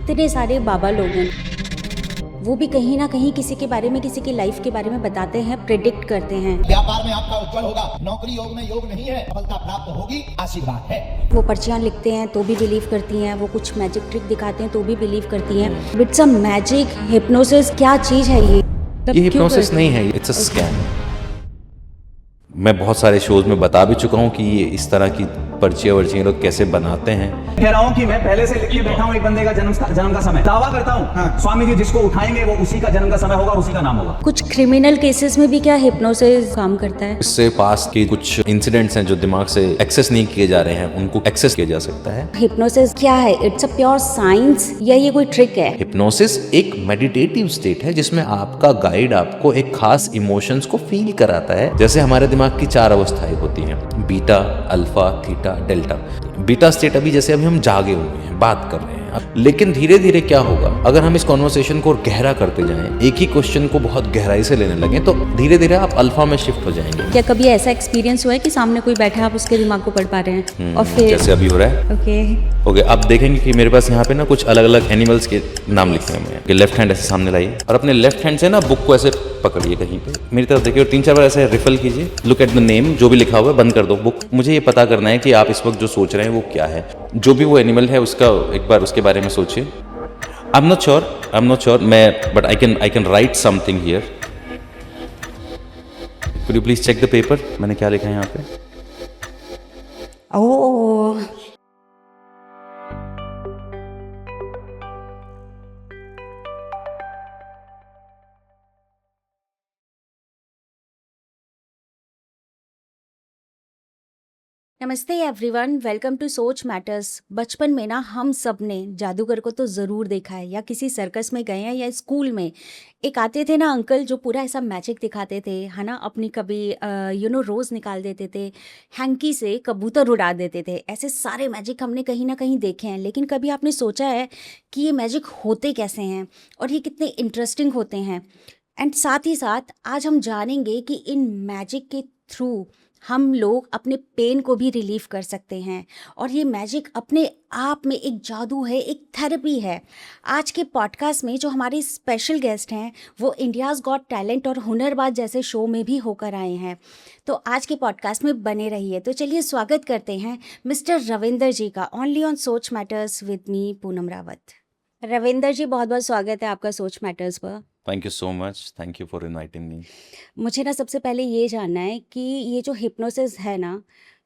इतने सारे बाबा लोग हैं, वो भी कहीं ना कहीं किसी के बारे में, किसी की लाइफ के बारे में बताते हैं, प्रेडिक्ट करते हैं। व्यापार में आपका उज्जवल होगा, नौकरी योग में योग नहीं है, सफलता प्राप्त होगी, आशीर्वाद है। वो पर्चियाँ लिखते हैं तो भी बिलीव करती हैं, वो कुछ मैजिक ट्रिक दिखाते हैं तो भी बिलीव करती हैं। इट्स अ मैजिक हिप्नोसिस, क्या चीज़ है ये? ये हिप्नोसिस नहीं है, इट्स अ स्कैम। मैं बहुत सारे शोज में बता भी चुका हूँ कि ये इस तरह की पर्चियाँ वर्चियाँ लोग कैसे बनाते हैं। कह रहा हूँ कि मैं पहले से लिख के बैठा हूँ एक बंदे का जन्म का समय, दावा करता हूँ स्वामी जी जिसको उठाएंगे वो उसी का जन्म का समय होगा, उसी का नाम होगा। कुछ क्रिमिनल केसेस में भी क्या हिप्नोसिस काम करता है? इससे पास के कुछ इंसिडेंट्स हैं जो दिमाग से एक्सेस नहीं किए जा रहे हैं, उनको एक्सेस किया जा सकता है। हिप्नोसिस क्या है? इट्स अ प्योर साइंस या ये कोई ट्रिक है? हिप्नोसिस एक मेडिटेटिव स्टेट है जिसमें आपका गाइड आपको एक खास इमोशंस को फील कराता है। जैसे हमारे दिमाग की 4 अवस्थाएं होती हैं, beta, alpha, theta, delta. Beta state अभी जैसे अभी हम जागे हुए हैं, बात कर रहे हैं, लेकिन धीरे धीरे क्या होगा अगर हम इस कॉन्वर्सेशन को गहरा करते जाएं, एक ही क्वेश्चन को बहुत गहराई से लेने लगे तो धीरे धीरे आप अल्फा में शिफ्ट हो जाएंगे। क्या कभी ऐसा एक्सपीरियंस हुआ है कि सामने कोई बैठा है, आप उसके दिमाग को पढ़ पा रहे हैं और फिर जैसे अभी हो रहा है? ओके, आप देखेंगे कि मेरे पास यहाँ पे ना कुछ अलग अलग एनिमल्स के नाम लिखे हुए हैं। लेफ्ट हैंड ऐसे सामने लाइए और अपने लेफ्ट हैंड से ना बुक को ऐसे पकड़िए कहीं पे, मेरी तरफ देखिए और 3-4 बार ऐसे रिफल कीजिए। लुक एट द नेम, जो भी लिखा हुआ है बंद कर दो बुक। मुझे ये पता करना है कि आप इस वक्त जो सोच रहे हैं वो क्या है। जो भी वो एनिमल है उसका एक बार उसके बारे में सोचिए। आई एम नॉट श्योर मैं, but I can write something here. Could you please check the paper, मैंने क्या लिखा है यहाँ पे? ओह, नमस्ते everyone, welcome to Soch Matters. बचपन में ना हम सब ने जादूगर को तो ज़रूर देखा है, या किसी सर्कस में गए हैं या स्कूल में एक आते थे ना अंकल जो पूरा ऐसा मैजिक दिखाते थे, है ना। अपनी कभी रोज़ निकाल देते थे, हैंकी से कबूतर उड़ा देते थे। ऐसे सारे मैजिक हमने कहीं ना कहीं देखे हैं, लेकिन कभी आपने सोचा है कि ये मैजिक होते कैसे हैं और ये कितने इंटरेस्टिंग होते हैं? एंड साथ ही साथ आज हम जानेंगे कि इन मैजिक के थ्रू हम लोग अपने पेन को भी रिलीव कर सकते हैं, और ये मैजिक अपने आप में एक जादू है, एक थेरेपी है। आज के पॉडकास्ट में जो हमारे स्पेशल गेस्ट हैं वो इंडियाज़ गॉट टैलेंट और हुनरबाज जैसे शो में भी होकर आए हैं, तो आज के पॉडकास्ट में बने रहिए। तो चलिए स्वागत करते हैं मिस्टर रविंदर जी का, only on Soch matters with me Poonam Rawat. Ravinder ji, बहुत बहुत स्वागत है आपका सोच मैटर्स पर। Thank you so much, thank you for inviting me. मुझे ना सबसे पहले ये जानना है कि ये जो हिप्नोसिस है ना,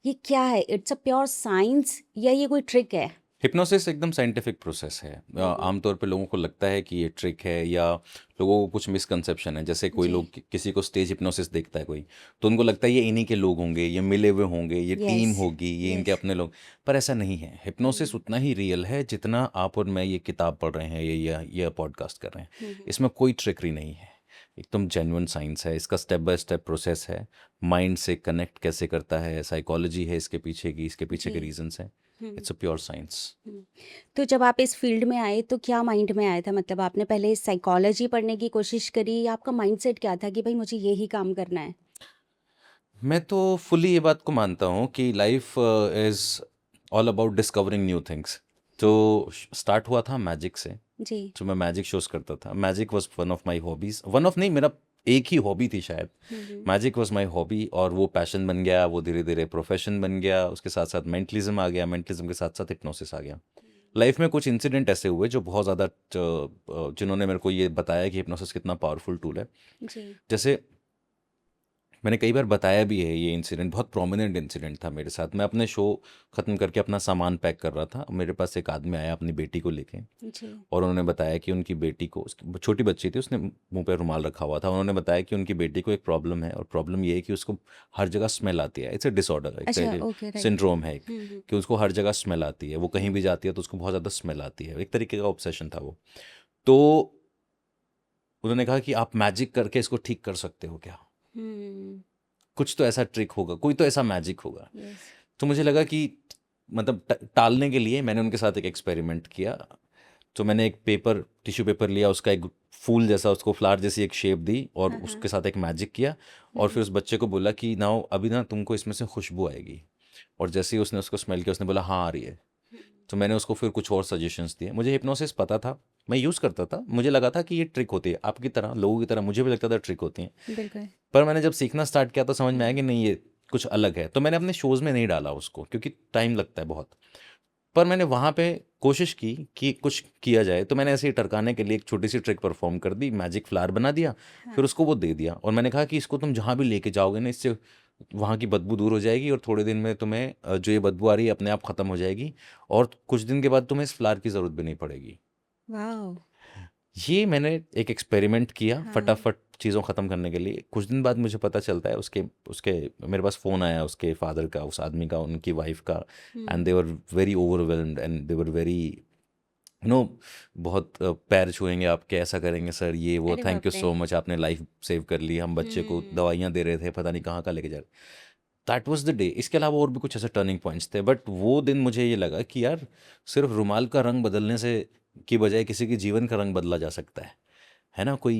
ये क्या है? इट्स अ प्योर साइंस या ये कोई ट्रिक है? हिप्नोसिस एकदम साइंटिफिक प्रोसेस है। आमतौर पे लोगों को लगता है कि ये ट्रिक है, या लोगों को कुछ मिसकंसेप्शन है। जैसे कोई लोग किसी को स्टेज हिप्नोसिस देखता है कोई, तो उनको लगता है ये इन्हीं के लोग होंगे, ये मिले हुए होंगे, ये टीम होगी, ये इनके अपने लोग। पर ऐसा नहीं है। हिप्नोसिस उतना ही रियल है जितना आप और मैं ये किताब पढ़ रहे हैं ये पॉडकास्ट कर रहे हैं। इसमें कोई ट्रिकरी नहीं है, एकदम जेन्युइन साइंस है। इसका स्टेप बाय स्टेप प्रोसेस है। माइंड से कनेक्ट कैसे करता है, साइकोलॉजी है इसके पीछे की, इसके पीछे के रीजंस हैं। It's a pure science. तो जब आप इस फील्ड में आए तो क्या माइंड में आया था? मतलब आपने पहले साइकोलॉजी पढ़ने की कोशिश करी, या आपका माइंडसेट क्या था कि भाई मुझे यही काम करना है? मैं तो फुली ये बात को मानता हूँ कि life is all about discovering new things. तो स्टार्ट हुआ था मैजिक से। जी। जो मैं मैजिक शोज करता था, magic was one of my hobbies. One of नहीं, मेरा एक ही हॉबी थी शायद। मैजिक वॉज माई हॉबी, और वो पैशन बन गया, वो धीरे धीरे प्रोफेशन बन गया। उसके साथ साथ मेंटलिज्म आ गया, मेंटलिज्म के साथ साथ हिप्नोसिस आ गया। लाइफ में कुछ इंसिडेंट ऐसे हुए जो बहुत ज़्यादा जिन्होंने मेरे को ये बताया कि हिप्नोसिस कितना पावरफुल टूल है। जी। जैसे मैंने कई बार बताया भी है, ये इंसिडेंट बहुत प्रोमिनेंट इंसिडेंट था मेरे साथ। मैं अपने शो ख़त्म करके अपना सामान पैक कर रहा था, मेरे पास एक आदमी आया अपनी बेटी को लेके, जी। और और उन्होंने बताया कि उनकी बेटी को, उसकी छोटी बच्ची थी, उसने मुंह पे रुमाल रखा हुआ था। उन्होंने बताया कि उनकी बेटी को एक प्रॉब्लम है, और प्रॉब्लम ये है कि उसको हर जगह स्मेल आती है। इट्स अ डिसऑर्डर, अच्छा, एक ओके, राइट। सिंड्रोम है कि उसको हर जगह स्मेल आती है। वो कहीं भी जाती है तो उसको बहुत ज़्यादा स्मेल आती है। एक तरीके का ऑब्सेशन था वो। तो उन्होंने कहा कि आप मैजिक करके इसको ठीक कर सकते हो क्या? कुछ तो ऐसा ट्रिक होगा, कोई तो ऐसा मैजिक होगा। तो मुझे लगा कि मतलब टालने के लिए मैंने उनके साथ एक एक्सपेरिमेंट किया। तो मैंने एक टिश्यू पेपर लिया, उसका एक फूल जैसा, उसको फ्लावर जैसी एक शेप दी, और उसके साथ एक मैजिक किया। और फिर उस बच्चे को बोला कि नाउ अभी ना तुमको इसमें से खुशबू आएगी। और जैसे ही उसने उसको स्मेल किया, उसने बोला हाँ आ रही है। तो मैंने उसको फिर कुछ और सजेशंस दिए। मुझे हिप्नोसिस पता था, मैं यूज़ करता था, मुझे लगा था कि ये ट्रिक होती है, आपकी तरह लोगों की तरह मुझे भी लगता था ट्रिक होती है। बिल्कुल। पर मैंने जब सीखना स्टार्ट किया तो समझ में आया कि नहीं, ये कुछ अलग है। तो मैंने अपने शोज़ में नहीं डाला उसको, क्योंकि टाइम लगता है बहुत। पर मैंने वहाँ पे कोशिश की कि कुछ किया जाए, तो मैंने ऐसे ही टरकाने के लिए एक छोटी सी ट्रिक परफॉर्म कर दी, मैजिक फ्लावर बना दिया, फिर उसको वो दे दिया और मैंने कहा कि इसको तुम जहाँ भी लेके जाओगे ना, इससे वहाँ की बदबू दूर हो जाएगी और थोड़े दिन में तुम्हें जो ये बदबू आ रही है अपने आप ख़त्म हो जाएगी और कुछ दिन के बाद तुम्हें इस फ्लावर की ज़रूरत भी नहीं पड़ेगी। वाओ! ये मैंने एक एक्सपेरिमेंट किया हाँ। फटाफट चीज़ों ख़त्म करने के लिए। कुछ दिन बाद मुझे पता चलता है उसके उसके मेरे पास फ़ोन आया उसके फादर का, उस आदमी का, उनकी वाइफ़ का, and they were very overwhelmed and they were very बहुत पैर छुएंगे आपके, ऐसा करेंगे सर, ये वो, अरे थैंक बाप यू रे! सो मच, आपने लाइफ सेव कर ली, हम बच्चे को दवाइयाँ दे रहे थे, पता नहीं कहाँ लेके जा रहे। That was the day. इसके अलावा और भी कुछ ऐसे टर्निंग पॉइंट्स थे, बट वो दिन मुझे ये लगा कि यार सिर्फ रुमाल का रंग बदलने से की बजाय किसी के जीवन का रंग बदला जा सकता है ना? कोई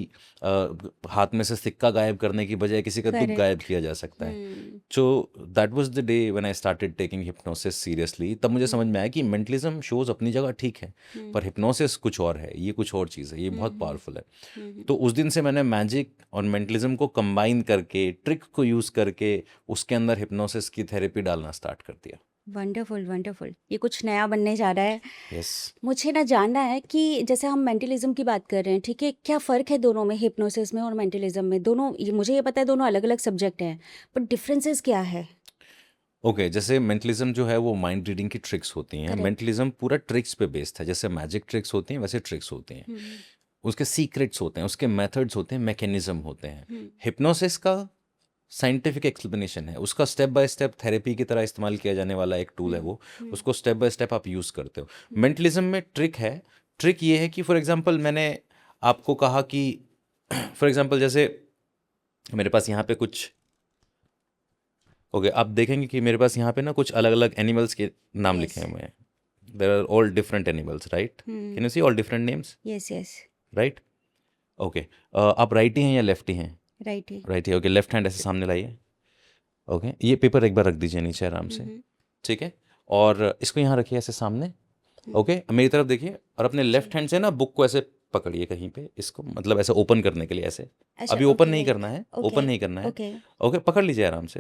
हाथ में से सिक्का गायब करने की बजाय किसी का दुख गायब करेक्ट। किया जा सकता है। हुँ। So that was the day when I started taking hypnosis seriously. तब मुझे समझ में आया कि मेंटलिज्म शोज अपनी जगह ठीक है, पर हिप्नोसिस कुछ और है, ये कुछ और चीज़ है, ये बहुत पावरफुल है। तो उस दिन से मैंने मैजिक और मेंटलिज्म को कंबाइन करके, ट्रिक को यूज़ करके उसके अंदर हिप्नोसिस की थेरेपी डालना स्टार्ट कर दिया। Wonderful, wonderful. ये कुछ नया बनने जा रहा है। यस। मुझे ना जानना है कि जैसे हम मेंटलिज्म की बात कर रहे हैं, ठीक है? क्या फ़र्क है दोनों में, हिप्नोसिस में और मेंटलिज्म में? दोनों ये मुझे ये पता है दोनों अलग-अलग सब्जेक्ट हैं, बट डिफरेंसेस क्या है? ओके, जैसे मेंटलिज्म जो है वो माइंड रीडिंग की ट्रिक्स होती हैं। करेक्ट। मेंटलिज्म पूरा ट्रिक्स पे बेस्ड है, जैसे मैजिक ट्रिक्स होती हैं वैसे ट्रिक्स होती हैं। उसके सीक्रेट्स होते हैं, उसके मेथड्स होते हैं, मैकेनिज्म होते हैं। हिप्नोसिस का साइंटिफिक एक्सप्लेनेशन है, उसका स्टेप बाय स्टेप थेरेपी की तरह इस्तेमाल किया जाने वाला एक टूल है वो, उसको स्टेप बाय स्टेप आप यूज़ करते हो। मेंटलिज्म में ट्रिक है। ट्रिक ये है कि फॉर एग्जांपल मैंने आपको कहा कि फॉर एग्जांपल जैसे मेरे पास यहाँ पे कुछ, ओके, आप देखेंगे कि मेरे पास यहाँ पे ना कुछ अलग अलग एनिमल्स के नाम Yes. लिखे हुए हैं। There are all different animals, right? Can you see all different names, yes, yes. Right? Okay, आप राइटी हैं या लेफ्टी हैं? राइट ही। राइट है। ओके, लेफ्ट हैंड ऐसे सामने लाइए। ओके, ये पेपर एक बार रख दीजिए नीचे आराम से, ठीक है? और इसको यहाँ रखिए ऐसे सामने। ओके, मेरी तरफ देखिए और अपने लेफ्ट हैंड से ना बुक को ऐसे पकड़िए कहीं पे, इसको मतलब ऐसे ओपन करने के लिए ऐसे। अच्छा, अभी ओपन ओके, नहीं लाइक करना है, ओके, ओपन नहीं करना है। ओके। ओके, पकड़ लीजिए आराम से।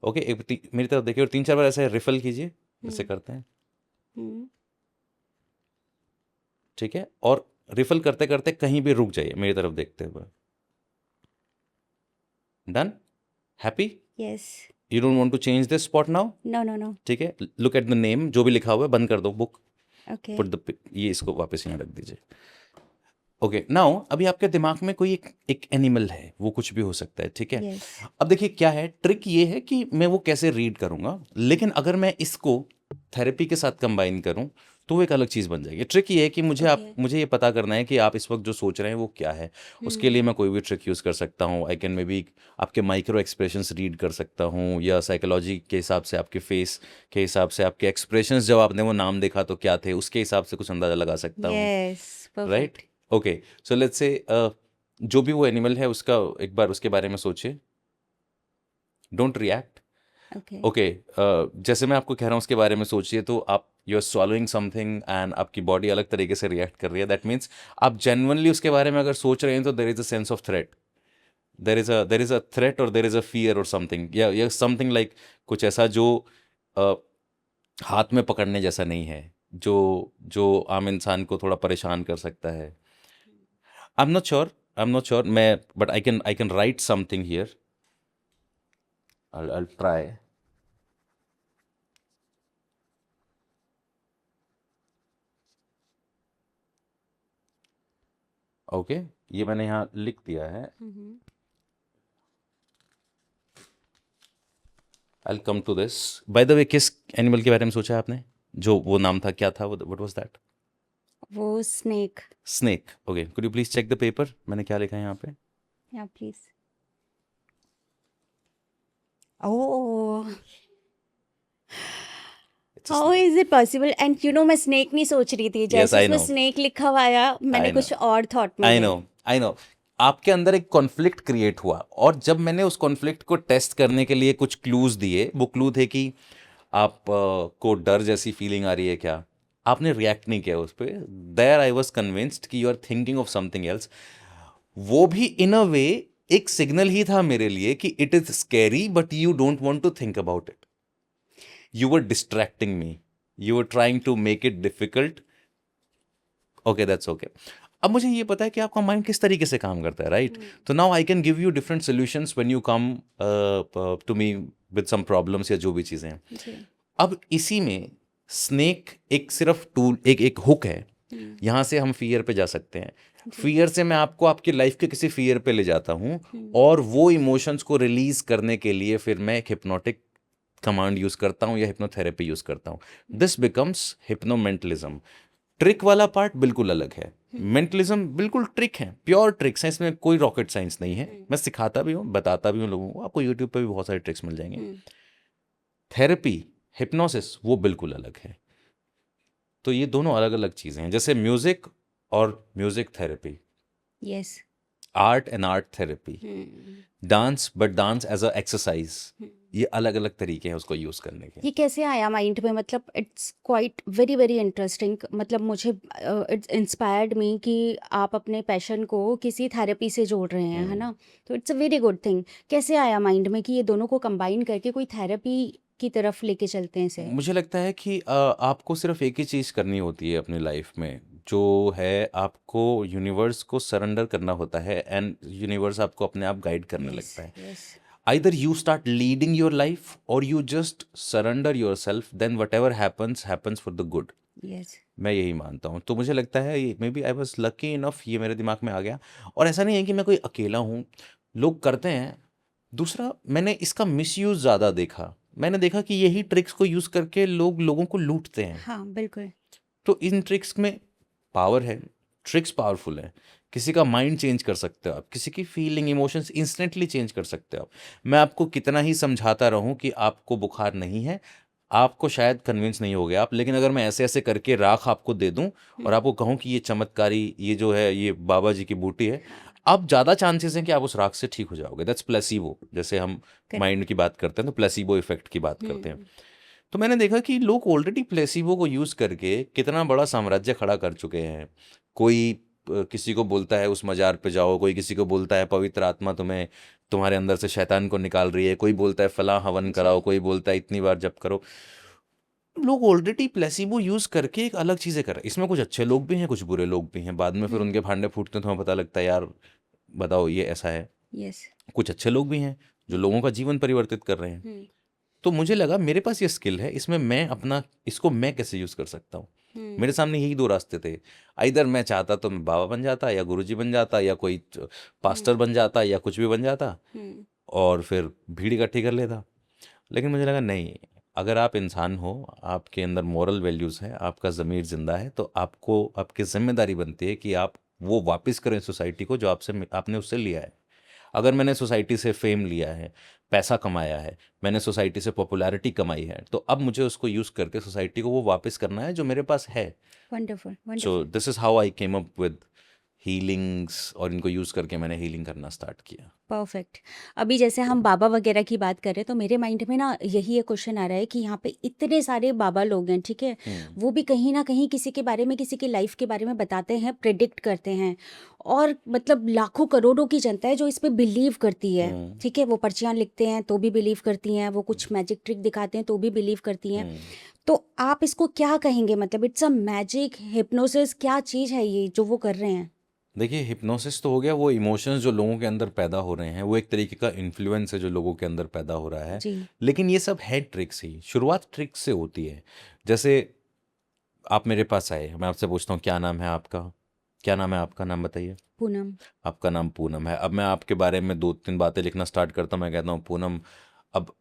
ओके, मेरी तरफ देखिए और 3-4 बार ऐसे रिफल कीजिए जैसे करते हैं, हुँ। ठीक है? और रिफल करते करते कहीं भी रुक जाइए मेरी तरफ देखते हुए। Done? Happy? Yes. You don't want to change this spot now? No, no, no. ठीक है, लुक एट द नेम, जो भी लिखा हुआ है बंद कर दो बुक, ओके। पुट द, ये इसको वापस यहाँ रख दीजिए। ओके, नाउ अभी आपके दिमाग में कोई एक एनिमल है, वो कुछ भी हो सकता है, ठीक है? यस। अब देखिए क्या है, ट्रिक ये है कि मैं वो कैसे रीड करूंगा, लेकिन अगर मैं इसको थेरेपी के साथ कंबाइन करूं तो वो एक अलग चीज़ बन जाएगी। ट्रिक ये है कि मुझे ये पता करना है कि आप इस वक्त जो सोच रहे हैं वो क्या है। उसके लिए मैं कोई भी ट्रिक यूज़ कर सकता हूँ। आई कैन मे बी आपके माइक्रो एक्सप्रेशंस रीड कर सकता हूँ, या साइकोलॉजी के हिसाब से आपके फेस के हिसाब से आपके एक्सप्रेशंस, जब आपने वो नाम देखा तो क्या थे, उसके हिसाब से कुछ अंदाज़ा लगा सकता हूँ, yes, right? Perfect. Okay, so let's say जो भी वो एनिमल है उसका एक बार उसके बारे में सोचिए। Don't react. ओके। ओके, जैसे मैं आपको कह रहा हूँ उसके बारे में सोचिए, तो आप you are swallowing something and आपकी बॉडी अलग तरीके से रिएक्ट कर रही है। दैट मीन्स आप जेन्युइनली उसके बारे में अगर सोच रहे हैं तो there is a sense of threat, there is a threat और देर इज अ फियर और समथिंग, या समथिंग लाइक कुछ ऐसा जो हाथ में पकड़ने जैसा नहीं है, जो जो आम इंसान को थोड़ा परेशान कर सकता है। आई एम नॉट श्योर मैं, but I can write something here. I'll try. Okay, ये मैंने यहाँ लिख दिया है। I'll come to this. By the way, किस एनिमल के बारे में सोचा है आपने? जो वो नाम था, क्या था वो? What was that? वो snake. Snake. Okay. Could you please check the paper? मैंने क्या लिखा है यहाँ पे? या please. Oh, It's a how is it possible? And you know मैं स्नेक नहीं सोच रही थी, जैसे I उसमें know. स्नेक लिखा हुआ आया मैंने I कुछ और थॉट में आई गई। No, I know. आपके अंदर एक कॉन्फ्लिक्ट क्रिएट हुआ, और जब मैंने उस कॉन्फ्लिक्ट को टेस्ट करने के लिए कुछ क्लूज दिए, वो क्लू थे कि आप को डर जैसी फीलिंग आ रही है क्या, आपने रिएक्ट नहीं किया उस पर, देयर आई वॉज कन्विंस्ड कि you are thinking of something else. वो भी इन अ वे एक सिग्नल ही था मेरे लिए कि it is scary but you don't want to think about it, you were distracting me, you were trying to make it difficult. Okay, that's okay. अब मुझे ये पता है कि आपका माइंड किस तरीके से काम करता है, राइट? तो now I can give you different solutions when you come to me with some problems या जो भी चीज़ें हैं। जी। अब इसी में स्नेक एक सिर्फ टूल, एक हुक है। यहाँ से हम फियर पे जा सकते हैं, फियर से मैं आपको आपकी लाइफ के किसी फियर पे ले जाता हूँ, और वो इमोशंस को रिलीज करने के लिए फिर मैं एक हिप्नोटिक कमांड यूज करता हूँ या हिप्नोथेरेपी यूज करता हूँ। This becomes hypnomentalism. ट्रिक वाला पार्ट बिल्कुल अलग है, मेंटलिज्म बिल्कुल ट्रिक है, प्योर ट्रिक्स हैं, इसमें कोई रॉकेट साइंस नहीं है। मैं सिखाता भी हूँ, बताता भी हूँ लोगों को, आपको यूट्यूब पे भी बहुत सारे ट्रिक्स मिल जाएंगे। थेरेपी, हिप्नोसिस, वो बिल्कुल अलग है। तो ये दोनों अलग अलग चीज़ें हैं, जैसे म्यूजिक और music therapy, yes. Art and art therapy, dance but dance as a exercise, ये अलग अलग तरीके हैं उसको यूज़ करने के। ये कैसे आया माइंड में? मतलब it's quite very very interesting. मतलब मुझे इट्स इंस्पायर्ड मी कि आप अपने पैशन को किसी थेरेपी से जोड़ रहे हैं, है ना? तो it's a very good thing. कैसे आया माइंड में कि ये दोनों को कंबाइन करके कोई थेरेपी की तरफ लेके चलते हैं इसे? मुझे लगता है कि आपको सिर्फ एक ही चीज़ करनी होती है अपनी लाइफ में, जो है आपको यूनिवर्स को सरेंडर करना होता है, एंड यूनिवर्स आपको अपने आप गाइड करने लगता है। Yes. Either you start leading your life or you just surrender yourself, then whatever happens happens for the good. Yes. मैं यही मानता हूँ। तो मुझे लगता है maybe I was lucky enough, ये मेरे दिमाग में आ गया। और ऐसा नहीं है कि मैं कोई अकेला हूँ, लोग करते हैं। दूसरा, मैंने इसका मिसयूज ज़्यादा देखा। मैंने देखा कि यही ट्रिक्स को यूज़ करके लोग लोगों को लूटते हैं। हाँ, बिल्कुल। तो इन ट्रिक्स में पावर है, ट्रिक्स पावरफुल है। किसी का माइंड चेंज कर सकते हो आप, किसी की फीलिंग इमोशंस इंस्टेंटली चेंज कर सकते हो आप। मैं आपको कितना ही समझाता रहूं कि आपको बुखार नहीं है, आपको शायद कन्विंस नहीं हो गया आप, लेकिन अगर मैं ऐसे ऐसे करके राख आपको दे दूं और आपको कहूं कि ये चमत्कारी, ये जो है ये बाबा जी की बूटी है, आप ज़्यादा चांसेस हैं कि आप उस राख से ठीक हो जाओगे। That's placebo. जैसे हम माइंड की बात करते हैं तो प्लेसिबो इफेक्ट की बात करते हैं। तो मैंने देखा कि लोग ऑलरेडी प्लेसिबो को यूज़ करके कितना बड़ा साम्राज्य खड़ा कर चुके हैं। कोई किसी को बोलता है उस मज़ार पे जाओ, कोई किसी को बोलता है पवित्र आत्मा तुम्हें, तुम्हारे अंदर से शैतान को निकाल रही है, कोई बोलता है फलां हवन कराओ, कोई बोलता है इतनी बार जप करो। लोग ऑलरेडी प्लेसिबो यूज़ करके एक अलग चीज़ें कर रहे हैं। इसमें कुछ अच्छे लोग भी हैं, कुछ बुरे लोग भी हैं। बाद में फिर उनके भांडे फूटते हैं तो हमें पता लगता है यार बताओ ये ऐसा है। यस। कुछ अच्छे लोग भी हैं जो लोगों का जीवन परिवर्तित कर रहे हैं। तो मुझे लगा मेरे पास ये स्किल है, इसमें मैं अपना, इसको मैं कैसे यूज़ कर सकता हूँ। मेरे सामने यही दो रास्ते थे। आइदर मैं चाहता तो मैं बाबा बन जाता, या गुरुजी बन जाता, या कोई पास्टर बन जाता, या कुछ भी बन जाता और फिर भीड़ इकट्ठी कर लेता। लेकिन मुझे लगा नहीं, अगर आप इंसान हो, आपके अंदर मॉरल वैल्यूज़ हैं, आपका ज़मीर ज़िंदा है, तो आपको, आपकी जिम्मेदारी बनती है कि आप वो वापस करें सोसाइटी को जो आपने उससे लिया है। अगर मैंने सोसाइटी से फेम लिया है, पैसा कमाया है, मैंने सोसाइटी से पॉपुलैरिटी कमाई है, तो अब मुझे उसको यूज़ करके सोसाइटी को वो वापस करना है जो मेरे पास है। Wonderful, so wonderful. This is how I came up with healings, और इनको यूज़ करके मैंने हीलिंग करना स्टार्ट किया। परफेक्ट। अभी जैसे हम बाबा वगैरह की बात कर रहे हैं तो मेरे माइंड में ना यही एक क्वेश्चन आ रहा है कि यहाँ पे इतने सारे बाबा लोग हैं, ठीक है? वो भी कहीं ना कहीं किसी के बारे में, किसी की लाइफ के बारे में बताते हैं, प्रिडिक्ट करते हैं, और मतलब लाखों करोड़ों की जनता है जो इस पे बिलीव करती है, ठीक है? वो पर्चियाँ लिखते हैं तो भी बिलीव करती हैं, वो कुछ मैजिक ट्रिक दिखाते हैं तो भी बिलीव करती हैं। तो आप इसको क्या कहेंगे? मतलब इट्स अ मैजिक, हिप्नोसिस, क्या चीज़ है ये जो वो कर रहे हैं? देखिए, हिप्नोसिस तो हो गया, वो इमोशंस जो लोगों के अंदर पैदा हो रहे हैं, वो एक तरीके का इन्फ्लुएंस है जो लोगों के अंदर पैदा हो रहा है। जी। लेकिन ये सब है ट्रिक्स ही, शुरुआत ट्रिक्स से होती है। जैसे आप मेरे पास आए, मैं आपसे पूछता हूँ क्या नाम है आपका, क्या नाम है आपका, नाम बताइए। पूनम। आपका नाम पूनम है। अब मैं आपके बारे में 2-3 बातें लिखना स्टार्ट करता हूँ। मैं कहता हूँ पूनम, अब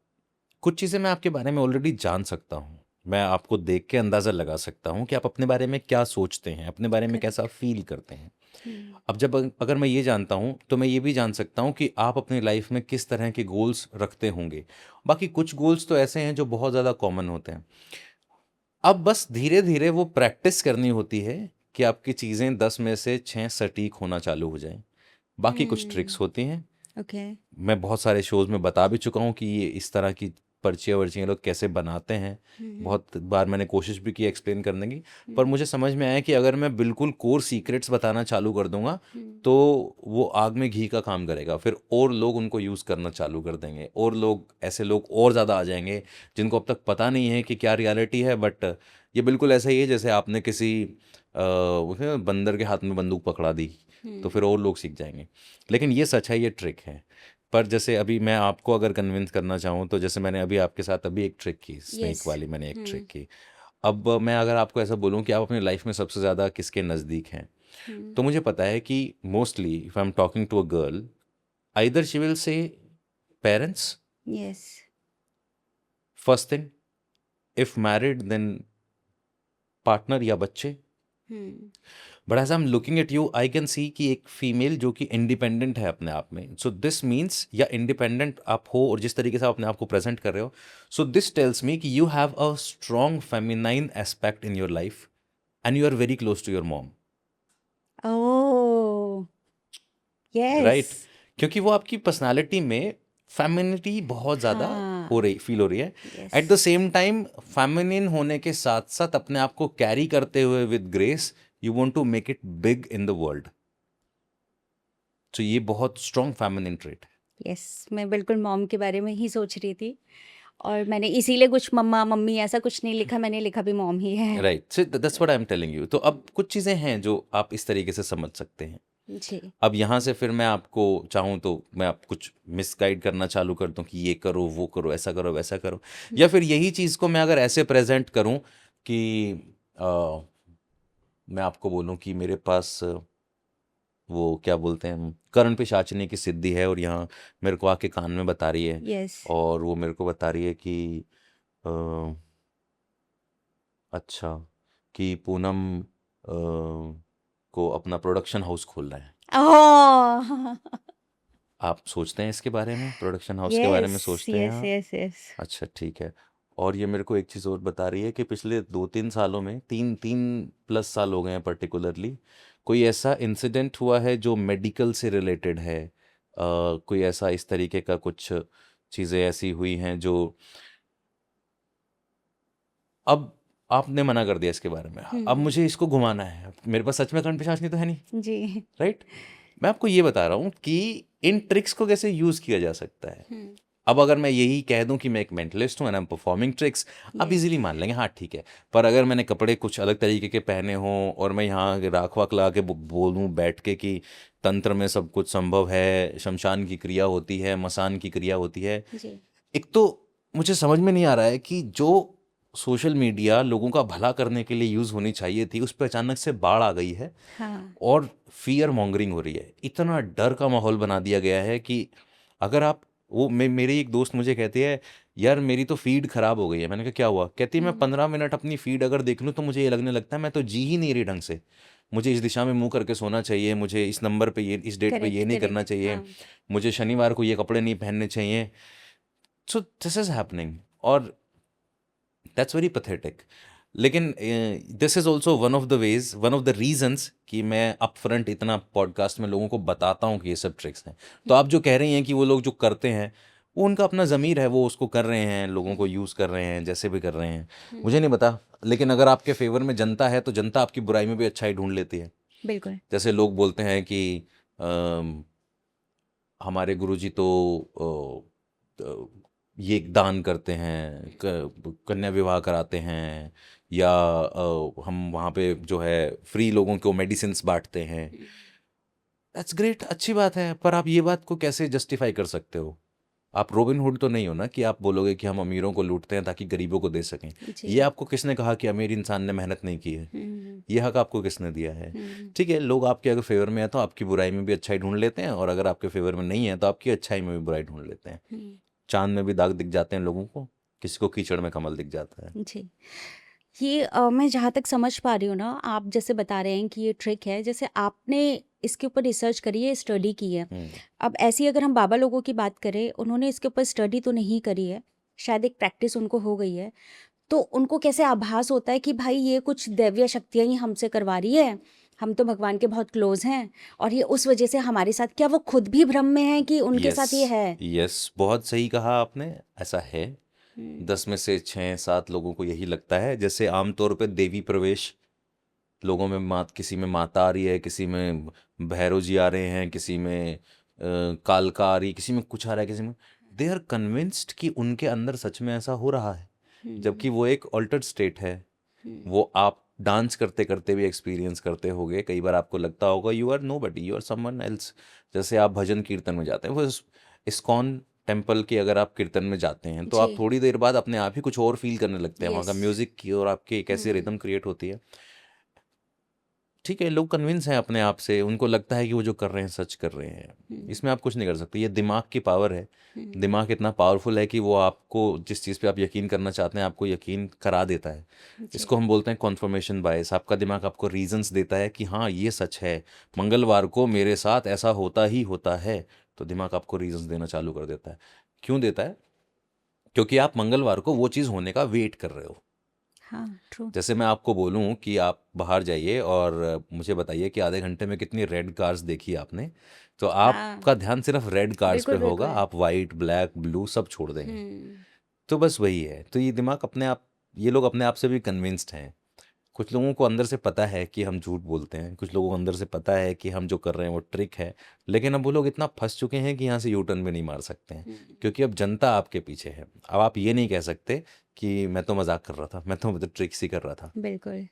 कुछ चीज़ें मैं आपके बारे में ऑलरेडी जान सकता हूँ। मैं आपको देख के अंदाज़ा लगा सकता हूँ कि आप अपने बारे में क्या सोचते हैं, अपने बारे में कैसा फील करते हैं। अब जब अगर मैं ये जानता हूँ तो मैं ये भी जान सकता हूँ कि आप अपनी लाइफ में किस तरह के गोल्स रखते होंगे। बाकी कुछ गोल्स तो ऐसे हैं जो बहुत ज़्यादा कॉमन होते हैं। अब बस धीरे धीरे वो प्रैक्टिस करनी होती है कि आपकी चीज़ें 10 में से 6 सटीक होना चालू हो जाएं। बाकी कुछ ट्रिक्स होती हैं। ओके। मैं बहुत सारे शोज़ में बता भी चुका हूँ कि ये इस तरह की पर्चियाँ वर्चियाँ लोग कैसे बनाते हैं, बहुत बार मैंने कोशिश भी की एक्सप्लेन करने की, पर मुझे समझ में आया कि अगर मैं बिल्कुल कोर सीक्रेट्स बताना चालू कर दूंगा तो वो आग में घी का काम करेगा, फिर और लोग उनको यूज़ करना चालू कर देंगे, और लोग ऐसे लोग और ज़्यादा आ जाएंगे जिनको अब तक पता नहीं है कि क्या रियलिटी है। बट ये बिल्कुल ऐसा ही है जैसे आपने किसी वो क्या, बंदर के हाथ में बंदूक पकड़ा दी, तो फिर और लोग सीख जाएंगे। लेकिन ये सच है, ये ट्रिक है। पर जैसे अभी मैं आपको अगर कन्विंस करना चाहूँ तो जैसे मैंने अभी आपके साथ अभी एक ट्रिक की, स्नेक यस। वाली मैंने एक ट्रिक की। अब मैं अगर आपको ऐसा बोलूँ कि आप अपनी लाइफ में सबसे ज़्यादा किसके नज़दीक हैं, तो मुझे पता है कि mostly if I am talking to a girl, either she will say parents yes. First thing, if married then partner या बच्चे। But as I am looking at you I can see कि एक फीमेल जो कि independent है अपने आप में, सो दिस मीन्स, या इंडिपेंडेंट आप हो और जिस तरीके से आप अपने आप को प्रेजेंट कर रहे हो, सो दिस टेल्स मी कि you have a strong feminine aspect in your life and you are very close to your mom, oh right? Yes. क्योंकि वो आपकी पर्सनालिटी में फेमिनिटी बहुत ज़्यादा हाँ। फील हो रही है। Yes. At the same time feminine होने के साथ साथ अपने आप को कैरी करते हुए with grace, you want to make it big in the world. तो ये बहुत स्ट्रॉन्ग फेमिनिन ट्रेट है। यस, मैं बिल्कुल मॉम के बारे में ही सोच रही थी, और मैंने इसीलिए कुछ मम्मा मम्मी ऐसा कुछ नहीं लिखा, मैंने लिखा भी मॉम ही है। Right, so that's what I am telling you. तो अब कुछ चीज़ें हैं जो आप इस तरीके से समझ सकते हैं। जी। अब यहाँ से फिर मैं आपको चाहूँ तो मैं आप कुछ मिसगाइड करना चालू कर दूँ कि ये करो वो करो ऐसा करो वैसा करो, या फिर यही चीज़ को मैं अगर ऐसे प्रेजेंट करूँ कि मैं आपको बोलूँ कि मेरे पास वो क्या बोलते हैं, कर्ण पिशाचिनी की सिद्धि है, और यहाँ मेरे को आके कान में बता रही है, यस। और वो मेरे को बता रही है कि अ, अच्छा, कि पूनम को अपना प्रोडक्शन हाउस खोलना है। ओह आप सोचते हैं इसके बारे में, प्रोडक्शन हाउस के बारे में यस सोचते हैं यस आप? Yes yes. अच्छा ठीक है। और ये मेरे को एक चीज़ और बता रही है कि पिछले 2-3 सालों में, 3 प्लस साल हो गए हैं पर्टिकुलरली, कोई ऐसा इंसिडेंट हुआ है जो मेडिकल से रिलेटेड है, कोई ऐसा इस तरीके का कुछ चीज़ें ऐसी हुई हैं जो अब आपने मना कर दिया इसके बारे में, अब मुझे इसको घुमाना है, मेरे पास सच में कर्ण पिशाच नहीं तो है नहीं, जी। राइट? मैं आपको ये बता रहा हूँ कि इन ट्रिक्स को कैसे यूज़ किया जा सकता है। अब अगर मैं यही कह दूं कि मैं एक मेंटलिस्ट हूं and I am performing tricks, आप इजीली मान लेंगे हाँ ठीक है। पर अगर मैंने कपड़े कुछ अलग तरीके के पहने हों और मैं यहाँ राख वाख लगा के बोलूँ बैठ के कि तंत्र में सब कुछ संभव है, शमशान की क्रिया होती है, मसान की क्रिया होती है, जी। एक तो मुझे समझ में नहीं आ रहा है कि जो सोशल मीडिया लोगों का भला करने के लिए यूज़ होनी चाहिए थी, उस पर अचानक से बाढ़ आ गई है हाँ। और फियर मॉन्गरिंग हो रही है, इतना डर का माहौल बना दिया गया है कि अगर आप वो मेरी एक दोस्त मुझे कहती है यार मेरी तो फीड खराब हो गई है। मैंने कहा क्या हुआ? कहती है मैं 15 मिनट अपनी फीड अगर देख लूँ तो मुझे ये लगने लगता है मैं तो जी ही नहीं रही ढंग से, मुझे इस दिशा में मुंह करके सोना चाहिए, मुझे इस नंबर पे ये इस डेट पे ये करेक्ट नहीं करना करेक्ट। चाहिए, हाँ। मुझे शनिवार को ये कपड़े नहीं पहनने चाहिए। सो दिस इज हैपनिंग और दैट्स वेरी पैथेटिक। लेकिन this is also one of the ways, one of the reasons कि मैं अपफ्रंट इतना पॉडकास्ट में लोगों को बताता हूँ कि ये सब ट्रिक्स हैं। तो आप जो कह रही हैं कि वो लोग जो करते हैं वो उनका अपना ज़मीर है, वो उसको कर रहे हैं, लोगों को यूज़ कर रहे हैं, जैसे भी कर रहे हैं, मुझे नहीं पता। लेकिन अगर आपके फेवर में जनता है तो जनता आपकी बुराई में भी अच्छाई ढूंढ लेती है। बिल्कुल। जैसे लोग बोलते हैं कि अम, हमारे गुरुजी तो ये दान करते हैं, कन्या विवाह कराते हैं, या हम वहाँ पे जो है फ्री लोगों को मेडिसिन्स बांटते हैं। दैट्स ग्रेट, अच्छी बात है, पर आप ये बात को कैसे जस्टिफाई कर सकते हो? आप रॉबिन हुड तो नहीं हो ना कि आप बोलोगे कि हम अमीरों को लूटते हैं ताकि गरीबों को दे सकें। जी। ये आपको किसने कहा कि अमीर इंसान ने मेहनत नहीं की है? ये हक आपको किसने दिया है? ठीक है, लोग आपके अगर फेवर में है तो आपकी बुराई में भी अच्छाई ढूंढ लेते हैं, और अगर आपके फेवर में नहीं है तो आपकी अच्छाई में भी बुराई ढूंढ लेते हैं। चांद में भी दाग दिख जाते हैं लोगों को, किसी को कीचड़ में कमल दिख जाता है। जी। ये मैं जहाँ तक समझ पा रही हूँ ना, आप जैसे बता रहे हैं कि ये ट्रिक है, जैसे आपने इसके ऊपर रिसर्च करी है, स्टडी की है। अब ऐसी अगर हम बाबा लोगों की बात करें, उन्होंने इसके ऊपर स्टडी तो नहीं करी है, शायद एक प्रैक्टिस उनको हो गई है, तो उनको कैसे आभास होता है कि भाई ये कुछ दैवीय शक्तियाँ ही हमसे करवा रही है, हम तो भगवान के बहुत क्लोज हैं और ये उस वजह से हमारे साथ, क्या वो खुद भी भ्रम में है कि उनके साथ ये है? यस, बहुत सही कहा आपने, ऐसा है। 10 में से 6-7 लोगों को यही लगता है। जैसे आमतौर पे देवी प्रवेश लोगों में किसी में माता आ रही है, किसी में भैरव जी आ रहे हैं, किसी में कालका आ रही है, किसी में कुछ आ रहा है, किसी में दे आर कन्विंस्ड कि उनके अंदर सच में ऐसा हो रहा है, जबकि वो एक ऑल्टर्ड स्टेट है। वो आप डांस करते करते भी एक्सपीरियंस करते होगे। कई बार आपको लगता होगा you are nobody, you are someone else. जैसे आप भजन कीर्तन में जाते हैं, वो इस्कॉन टेम्पल के अगर आप कीर्तन में जाते हैं तो जी। आप थोड़ी देर बाद अपने आप ही कुछ और फील करने लगते हैं। वहाँ का यस। म्यूजिक की और आपके एक ऐसी रिदम क्रिएट होती है। ठीक है, लोग कन्विंस हैं अपने आप से, उनको लगता है कि वो जो कर रहे हैं सच कर रहे हैं। इसमें आप कुछ नहीं कर सकते, ये दिमाग की पावर है। दिमाग इतना पावरफुल है कि वो आपको जिस चीज़ पे आप यकीन करना चाहते हैं आपको यकीन करा देता है। इसको हम बोलते हैं कॉन्फर्मेशन बायस। आपका दिमाग आपको रीजंस देता है कि हाँ ये सच है, मंगलवार को मेरे साथ ऐसा होता ही होता है। तो दिमाग आपको रीजंस देना चालू कर देता है। क्यों देता है? क्योंकि आप मंगलवार को वो चीज़ होने का वेट कर रहे हो। हाँ, ट्रू। जैसे मैं आपको बोलूं कि आप बाहर जाइए और मुझे बताइए कि आधे घंटे में कितनी रेड कार्स देखी आपने, तो हाँ, आपका ध्यान सिर्फ रेड कार्स पे बिल्कुल होगा। बिल्कुल। आप वाइट ब्लैक ब्लू सब छोड़ देंगे। हम्म। तो बस वही है। तो ये दिमाग अपने आप, ये लोग अपने आप से भी कन्विंस्ड हैं। कुछ लोगों को अंदर से पता है कि हम झूठ बोलते हैं, कुछ लोगों को अंदर से पता है कि हम जो कर रहे हैं वो ट्रिक है, लेकिन अब वो लोग इतना फंस चुके हैं कि यहाँ से यू टर्न भी नहीं मार सकते हैं, क्योंकि अब जनता आपके पीछे है। अब आप ये नहीं कह सकते कि मैं तो मजाक कर रहा था, मैं तो ट्रिक्स ही कर रहा था। बिल्कुल,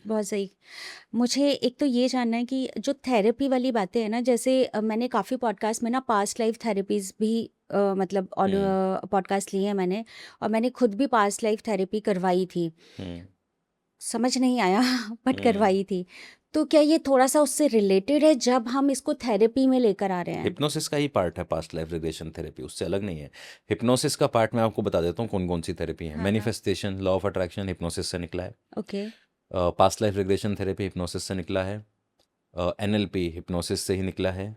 बहुत सही। मुझे एक तो ये जानना है कि जो थेरेपी वाली बातें हैं ना, जैसे मैंने काफ़ी पॉडकास्ट में ना पास्ट लाइफ थेरेपीज़ भी मतलब हम्म। पॉडकास्ट लिए हैं मैंने, और मैंने खुद भी पास्ट लाइफ थेरेपी करवाई थी। हम्म। समझ नहीं आया बट हम्म। करवाई थी। तो क्या ये थोड़ा-सा उससे रिलेटेड है जब हम इसको थेरेपी में लेकर आ रहे हैं? हिप्नोसिस का ही पार्ट है पास्ट लाइफ रिग्रेशन थेरेपी, उससे अलग नहीं है। हिप्नोसिस का पार्ट मैं आपको बता देता हूँ कौन कौन सी थेरेपी है। हाँ, हाँ। Manifestation, law of attraction hypnosis से निकला है। Okay. Past life regression therapy hypnosis से निकला है। एनएलपी हिप्नोसिस से ही निकला है।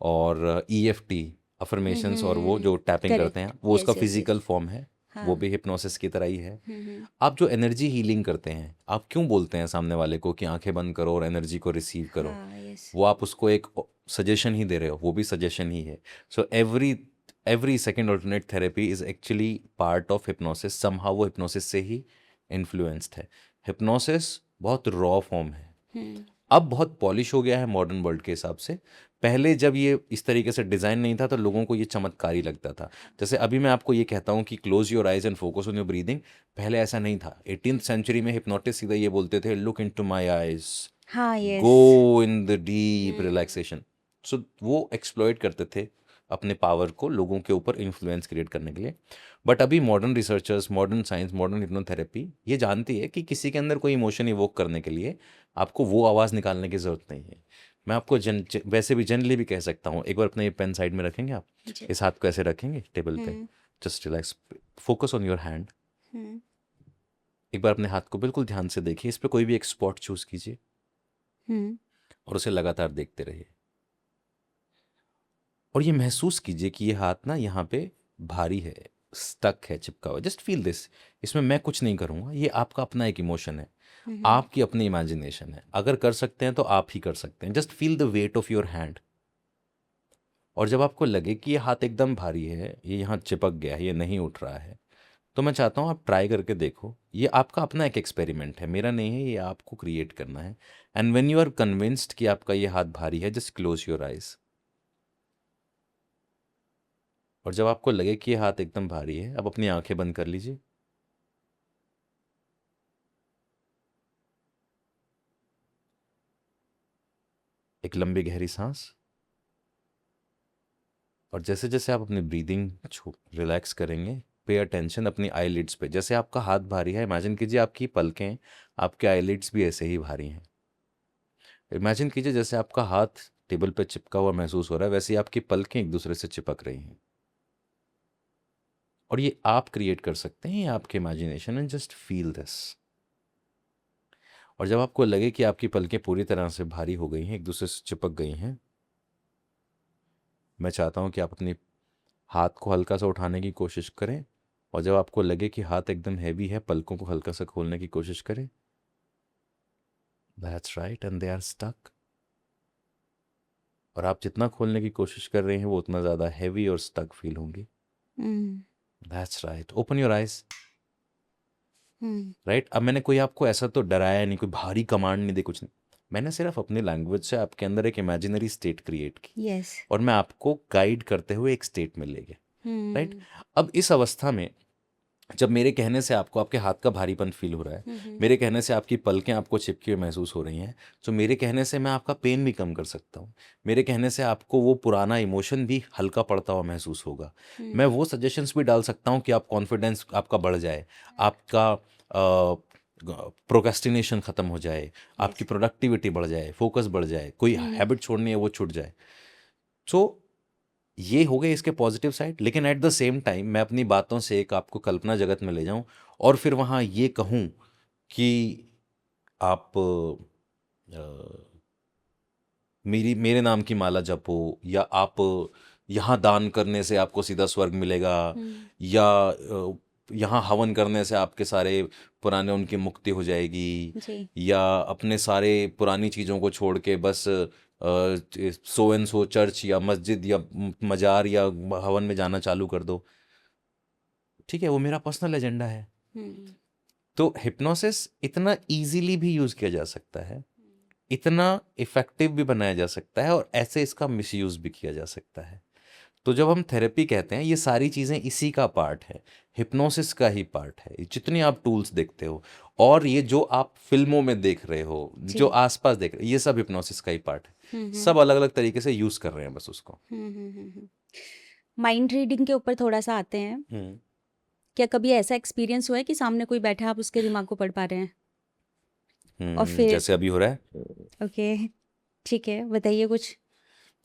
और ईएफटी अफर्मेशंस और वो जो टैपिंग करते हैं करेक्ट। वो उसका yes, yes, physical yes. Form है। वो हाँ। भी हिप्नोसिस की तरह ही है। हुँ। आप जो एनर्जी हीलिंग करते हैं, आप क्यों बोलते हैं सामने वाले को कि आंखें बंद करो और एनर्जी को रिसीव करो? हाँ, यस। वो आप उसको एक सजेशन ही दे रहे हो, वो भी सजेशन ही है। So every second alternate therapy is actually part of hypnosis. Somehow वो हिप्नोसिस से ही इन्फ्लुएंस्ड है। हिप्नोसिस बहुत रॉ फॉर्म है। हुँ। अब बहुत पॉलिश हो गया है मॉडर्न वर्ल्ड के हिसाब से। पहले जब ये इस तरीके से डिज़ाइन नहीं था तो लोगों को ये चमत्कारी लगता था। जैसे अभी मैं आपको ये कहता हूँ कि close your eyes and focus on your breathing, पहले ऐसा नहीं था। 18th सेंचुरी में हिप्नोटिस्ट सीधा ये बोलते थे, लुक इनटू माय आइज, हाँ, yes. Go in the deep relaxation. So वो एक्सप्लॉइट करते थे अपने पावर को लोगों के ऊपर इन्फ्लुएंस क्रिएट करने के लिए। बट अभी modern researchers, modern science, modern hypnotherapy ये जानती है कि किसी के अंदर कोई इमोशन इवोक करने के लिए आपको वो आवाज़ निकालने की ज़रूरत नहीं है। मैं आपको वैसे भी जनरली भी कह सकता हूँ, एक बार अपना ये पेन साइड में रखेंगे आप, जी। इस हाथ को ऐसे रखेंगे टेबल पे, हुँ। Just relax, focus on your hand. हुँ। एक बार अपने हाथ को बिल्कुल ध्यान से देखिए, इस पे कोई भी एक स्पॉट चूज कीजिए हुँ। और उसे लगातार देखते रहिए। और ये महसूस कीजिए कि ये हाथ ना यहाँ पे भारी है, स्टक है, चिपका हुआ। Just feel this. इसमें मैं कुछ नहीं करूँगा, ये आपका अपना एक इमोशन है, आपकी अपनी इमेजिनेशन है। अगर कर सकते हैं तो आप ही कर सकते हैं। Just feel the weight of your hand. और जब आपको लगे कि ये हाथ एकदम भारी है, ये यहाँ चिपक गया है, ये नहीं उठ रहा है, तो मैं चाहता हूँ आप ट्राई करके देखो। ये आपका अपना एक एक्सपेरिमेंट है, मेरा नहीं है, ये आपको क्रिएट करना है। And when you are convinced कि आपका ये हाथ भारी है, जस्ट क्लोज योर आइज। और जब आपको लगे कि ये हाथ एकदम भारी है, अब अपनी आंखें बंद कर लीजिए। एक लंबी गहरी सांस। और जैसे जैसे आप अपनी ब्रीदिंग रिलैक्स करेंगे, पे अटेंशन अपनी आईलिड्स पे। जैसे आपका हाथ भारी है, इमेजिन कीजिए आपकी पलकें, आपके आईलिड्स भी ऐसे ही भारी हैं। इमेजिन कीजिए जैसे आपका हाथ टेबल पे चिपका हुआ महसूस हो रहा है, वैसे ही आपकी पलकें एक दूसरे से चिपक रही हैं। और ये आप क्रिएट कर सकते हैं, ये आपके imagination, and just feel this. और जब आपको लगे कि आपकी पलकें पूरी तरह से भारी हो गई हैं, एक दूसरे से चिपक गई हैं, मैं चाहता हूं कि आप अपने हाथ को हल्का सा उठाने की कोशिश करें। और जब आपको लगे कि हाथ एकदम हैवी है, पलकों को हल्का सा खोलने की कोशिश करें। That's right, and they are stuck. और आप जितना खोलने की कोशिश कर रहे हैं वो उतना ज़्यादा हैवी और स्टक फील होंगी। हुँ। That's right, open your eyes. Hmm right, अब मैंने कोई आपको ऐसा तो डराया नहीं, कोई भारी कमांड नहीं दी, कुछ नहीं। मैंने सिर्फ अपनी लैंग्वेज से आपके अंदर एक इमेजिनरी स्टेट क्रिएट की यस और मैं आपको गाइड करते हुए एक स्टेट में ले गया। राइट, हम्म अब इस अवस्था में जब मेरे कहने से आपको आपके हाथ का भारीपन फील हो रहा है, मेरे कहने से आपकी पलकें आपको चिपकी हुई महसूस हो रही हैं, तो मेरे कहने से मैं आपका पेन भी कम कर सकता हूँ। मेरे कहने से आपको वो पुराना इमोशन भी हल्का पड़ता हुआ महसूस होगा। मैं वो सजेशंस भी डाल सकता हूँ कि आप कॉन्फिडेंस आपका बढ़ जाए, आपका प्रोक्रेस्टिनेशन ख़त्म हो जाए, आपकी प्रोडक्टिविटी बढ़ जाए, फोकस बढ़ जाए, कोई हैबिट छोड़नी है वो छूट जाए। सो ये हो गए इसके पॉजिटिव साइड, लेकिन एट द सेम टाइम मैं अपनी बातों से एक आपको कल्पना जगत में ले जाऊं और फिर वहाँ ये कहूँ कि आप मेरे नाम की माला जपो, या आप यहाँ दान करने से आपको सीधा स्वर्ग मिलेगा, या यहाँ हवन करने से आपके सारे पुराने उनकी मुक्ति हो जाएगी, जी या अपने सारे पुरानी चीज़ों को छोड़ के बस सो एंड सो चर्च या मस्जिद या मजार या हवन में जाना चालू कर दो। ठीक है, वो मेरा पर्सनल एजेंडा है। हम्म तो हिप्नोसिस इतना इजीली भी यूज़ किया जा सकता है, इतना इफ़ेक्टिव भी बनाया जा सकता है, और ऐसे इसका मिसयूज़ भी किया जा सकता है। तो जब हम थेरेपी कहते हैं, ये सारी चीज़ें इसी का पार्ट है, हिप्नोसिस का ही पार्ट है। जितनी आप टूल्स देखते हो और ये जो आप फिल्मों में देख रहे हो, जो आसपास देख रहे हो, ये सब हिप्नोसिस का ही पार्ट है। सब अलग अलग तरीके से यूज़ कर रहे हैं बस उसको। माइंड रीडिंग के ऊपर थोड़ा सा आते हैं। हम्म क्या कभी ऐसा एक्सपीरियंस हुआ है कि सामने कोई बैठा है, आप उसके दिमाग को पढ़ पा रहे हैं और फिर जैसे अभी हो रहा है। ओके ठीक है, बताइए कुछ।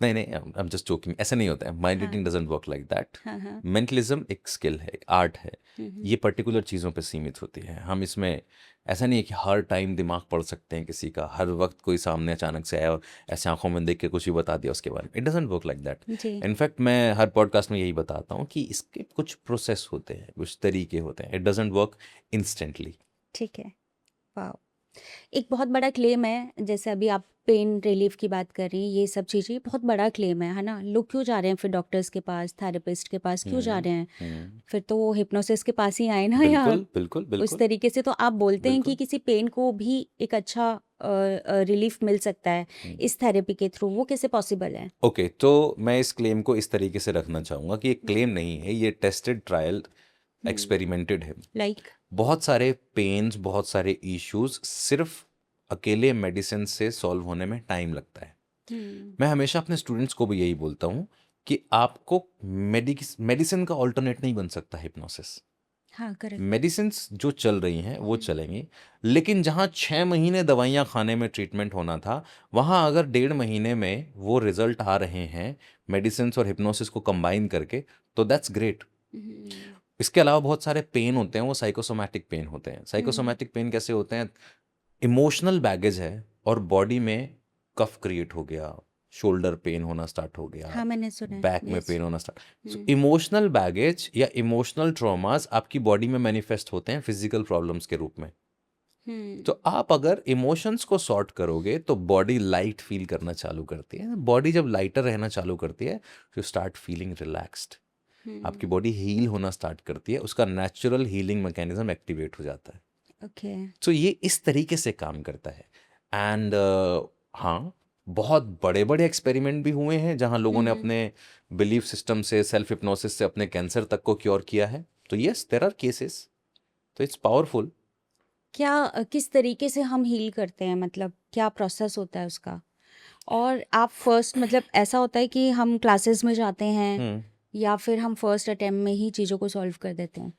नहीं नहीं, आई एम जस्ट जोकिंग, ऐसा नहीं होता है। Mind reading doesn't work like that. हाँ हाँ मेंटलिज्म एक स्किल है, एक आर्ट है, ये पर्टिकुलर चीज़ों पे सीमित होती है। हम इसमें ऐसा नहीं है कि हर टाइम दिमाग पढ़ सकते हैं किसी का, हर वक्त कोई सामने अचानक से आया और ऐसे आंखों में देख के कुछ भी बता दिया उसके बारे में। It doesn't work like that. जी इनफैक्ट मैं हर पॉडकास्ट में यही बताता हूँ कि इसके कुछ प्रोसेस होते हैं, कुछ तरीके होते हैं। It doesn't work instantly. ठीक है। वाह, एक बहुत बड़ा क्लेम है, जैसे अभी आप पेन रिलीफ की बात कर रही हैं, ये सब चीज़ें बहुत बड़ा क्लेम है ना। लोग क्यों जा रहे हैं फिर डॉक्टर्स के पास, थेरेपिस्ट के पास क्यों जा रहे हैं? फिर तो वो हिप्नोसिस के पास ही आए ना, या बिल्कुल बिल्कुल उस बिल्कुल तरीके से। तो आप बोलते हैं कि बिल्कुल। किसी पेन को भी एक अच्छा रिलीफ मिल सकता है इस थेरेपी के थ्रू, वो कैसे पॉसिबल है? ओके, तो मैं इस क्लेम को इस तरीके से रखना चाहूँगा कि ये क्लेम नहीं है, ये टेस्टेड, ट्रायल, एक्सपेरिमेंटेड है। लाइक बहुत सारे पेन्स, बहुत इश्यूज सिर्फ अकेले मेडिसिन से सॉल्व होने में टाइम लगता है। मैं हमेशा अपने स्टूडेंट्स को भी यही बोलता हूँ कि आपको मेडिसिन का ऑल्टरनेट नहीं बन सकता हिप्नोसिस। हाँ करेक्ट। मेडिसिन जो चल रही हैं वो चलेंगी, लेकिन जहाँ 6 महीने दवाइयाँ खाने में ट्रीटमेंट होना था, वहाँ अगर 1.5 महीने में वो रिजल्ट आ रहे हैं मेडिसिन और हिप्नोसिस को कंबाइन करके, तो दैट्स ग्रेट। इसके अलावा बहुत सारे पेन होते हैं, वो साइकोसोमैटिक पेन होते हैं। साइकोसोमैटिक पेन कैसे होते हैं? इमोशनल बैगेज है और बॉडी में कफ क्रिएट हो गया, शोल्डर पेन होना स्टार्ट हो गया, हाँ मैंने सुना है, बैक में यस। पेन होना स्टार्ट। इमोशनल बैगेज या इमोशनल ट्रॉमास आपकी बॉडी में मैनिफेस्ट होते हैं फिजिकल प्रॉब्लम्स के रूप में। तो आप अगर इमोशंस को सॉर्ट करोगे तो बॉडी लाइट फील करना चालू करती है। बॉडी जब लाइटर रहना चालू करती है, यू स्टार्ट फीलिंग रिलैक्स्ड, आपकी बॉडी हील होना स्टार्ट करती है, उसका नेचुरल हीलिंग मैकेनिज्म एक्टिवेट हो जाता है। ओके तो ये इस तरीके से काम करता है। एंड हाँ, बहुत बड़े बड़े एक्सपेरिमेंट भी हुए हैं जहाँ लोगों ने अपने बिलीफ सिस्टम से, सेल्फ हिप्नोसिस से अपने कैंसर तक को क्योर किया है। तो यस, देयर आर केसेस, तो इट्स पावरफुल। क्या किस तरीके से हम हील करते हैं, मतलब क्या प्रोसेस होता है उसका? और आप फर्स्ट, मतलब ऐसा होता है कि हम क्लासेस में जाते हैं या फिर हम फर्स्ट अटेम्प्ट में ही चीज़ों को सॉल्व कर देते हैं?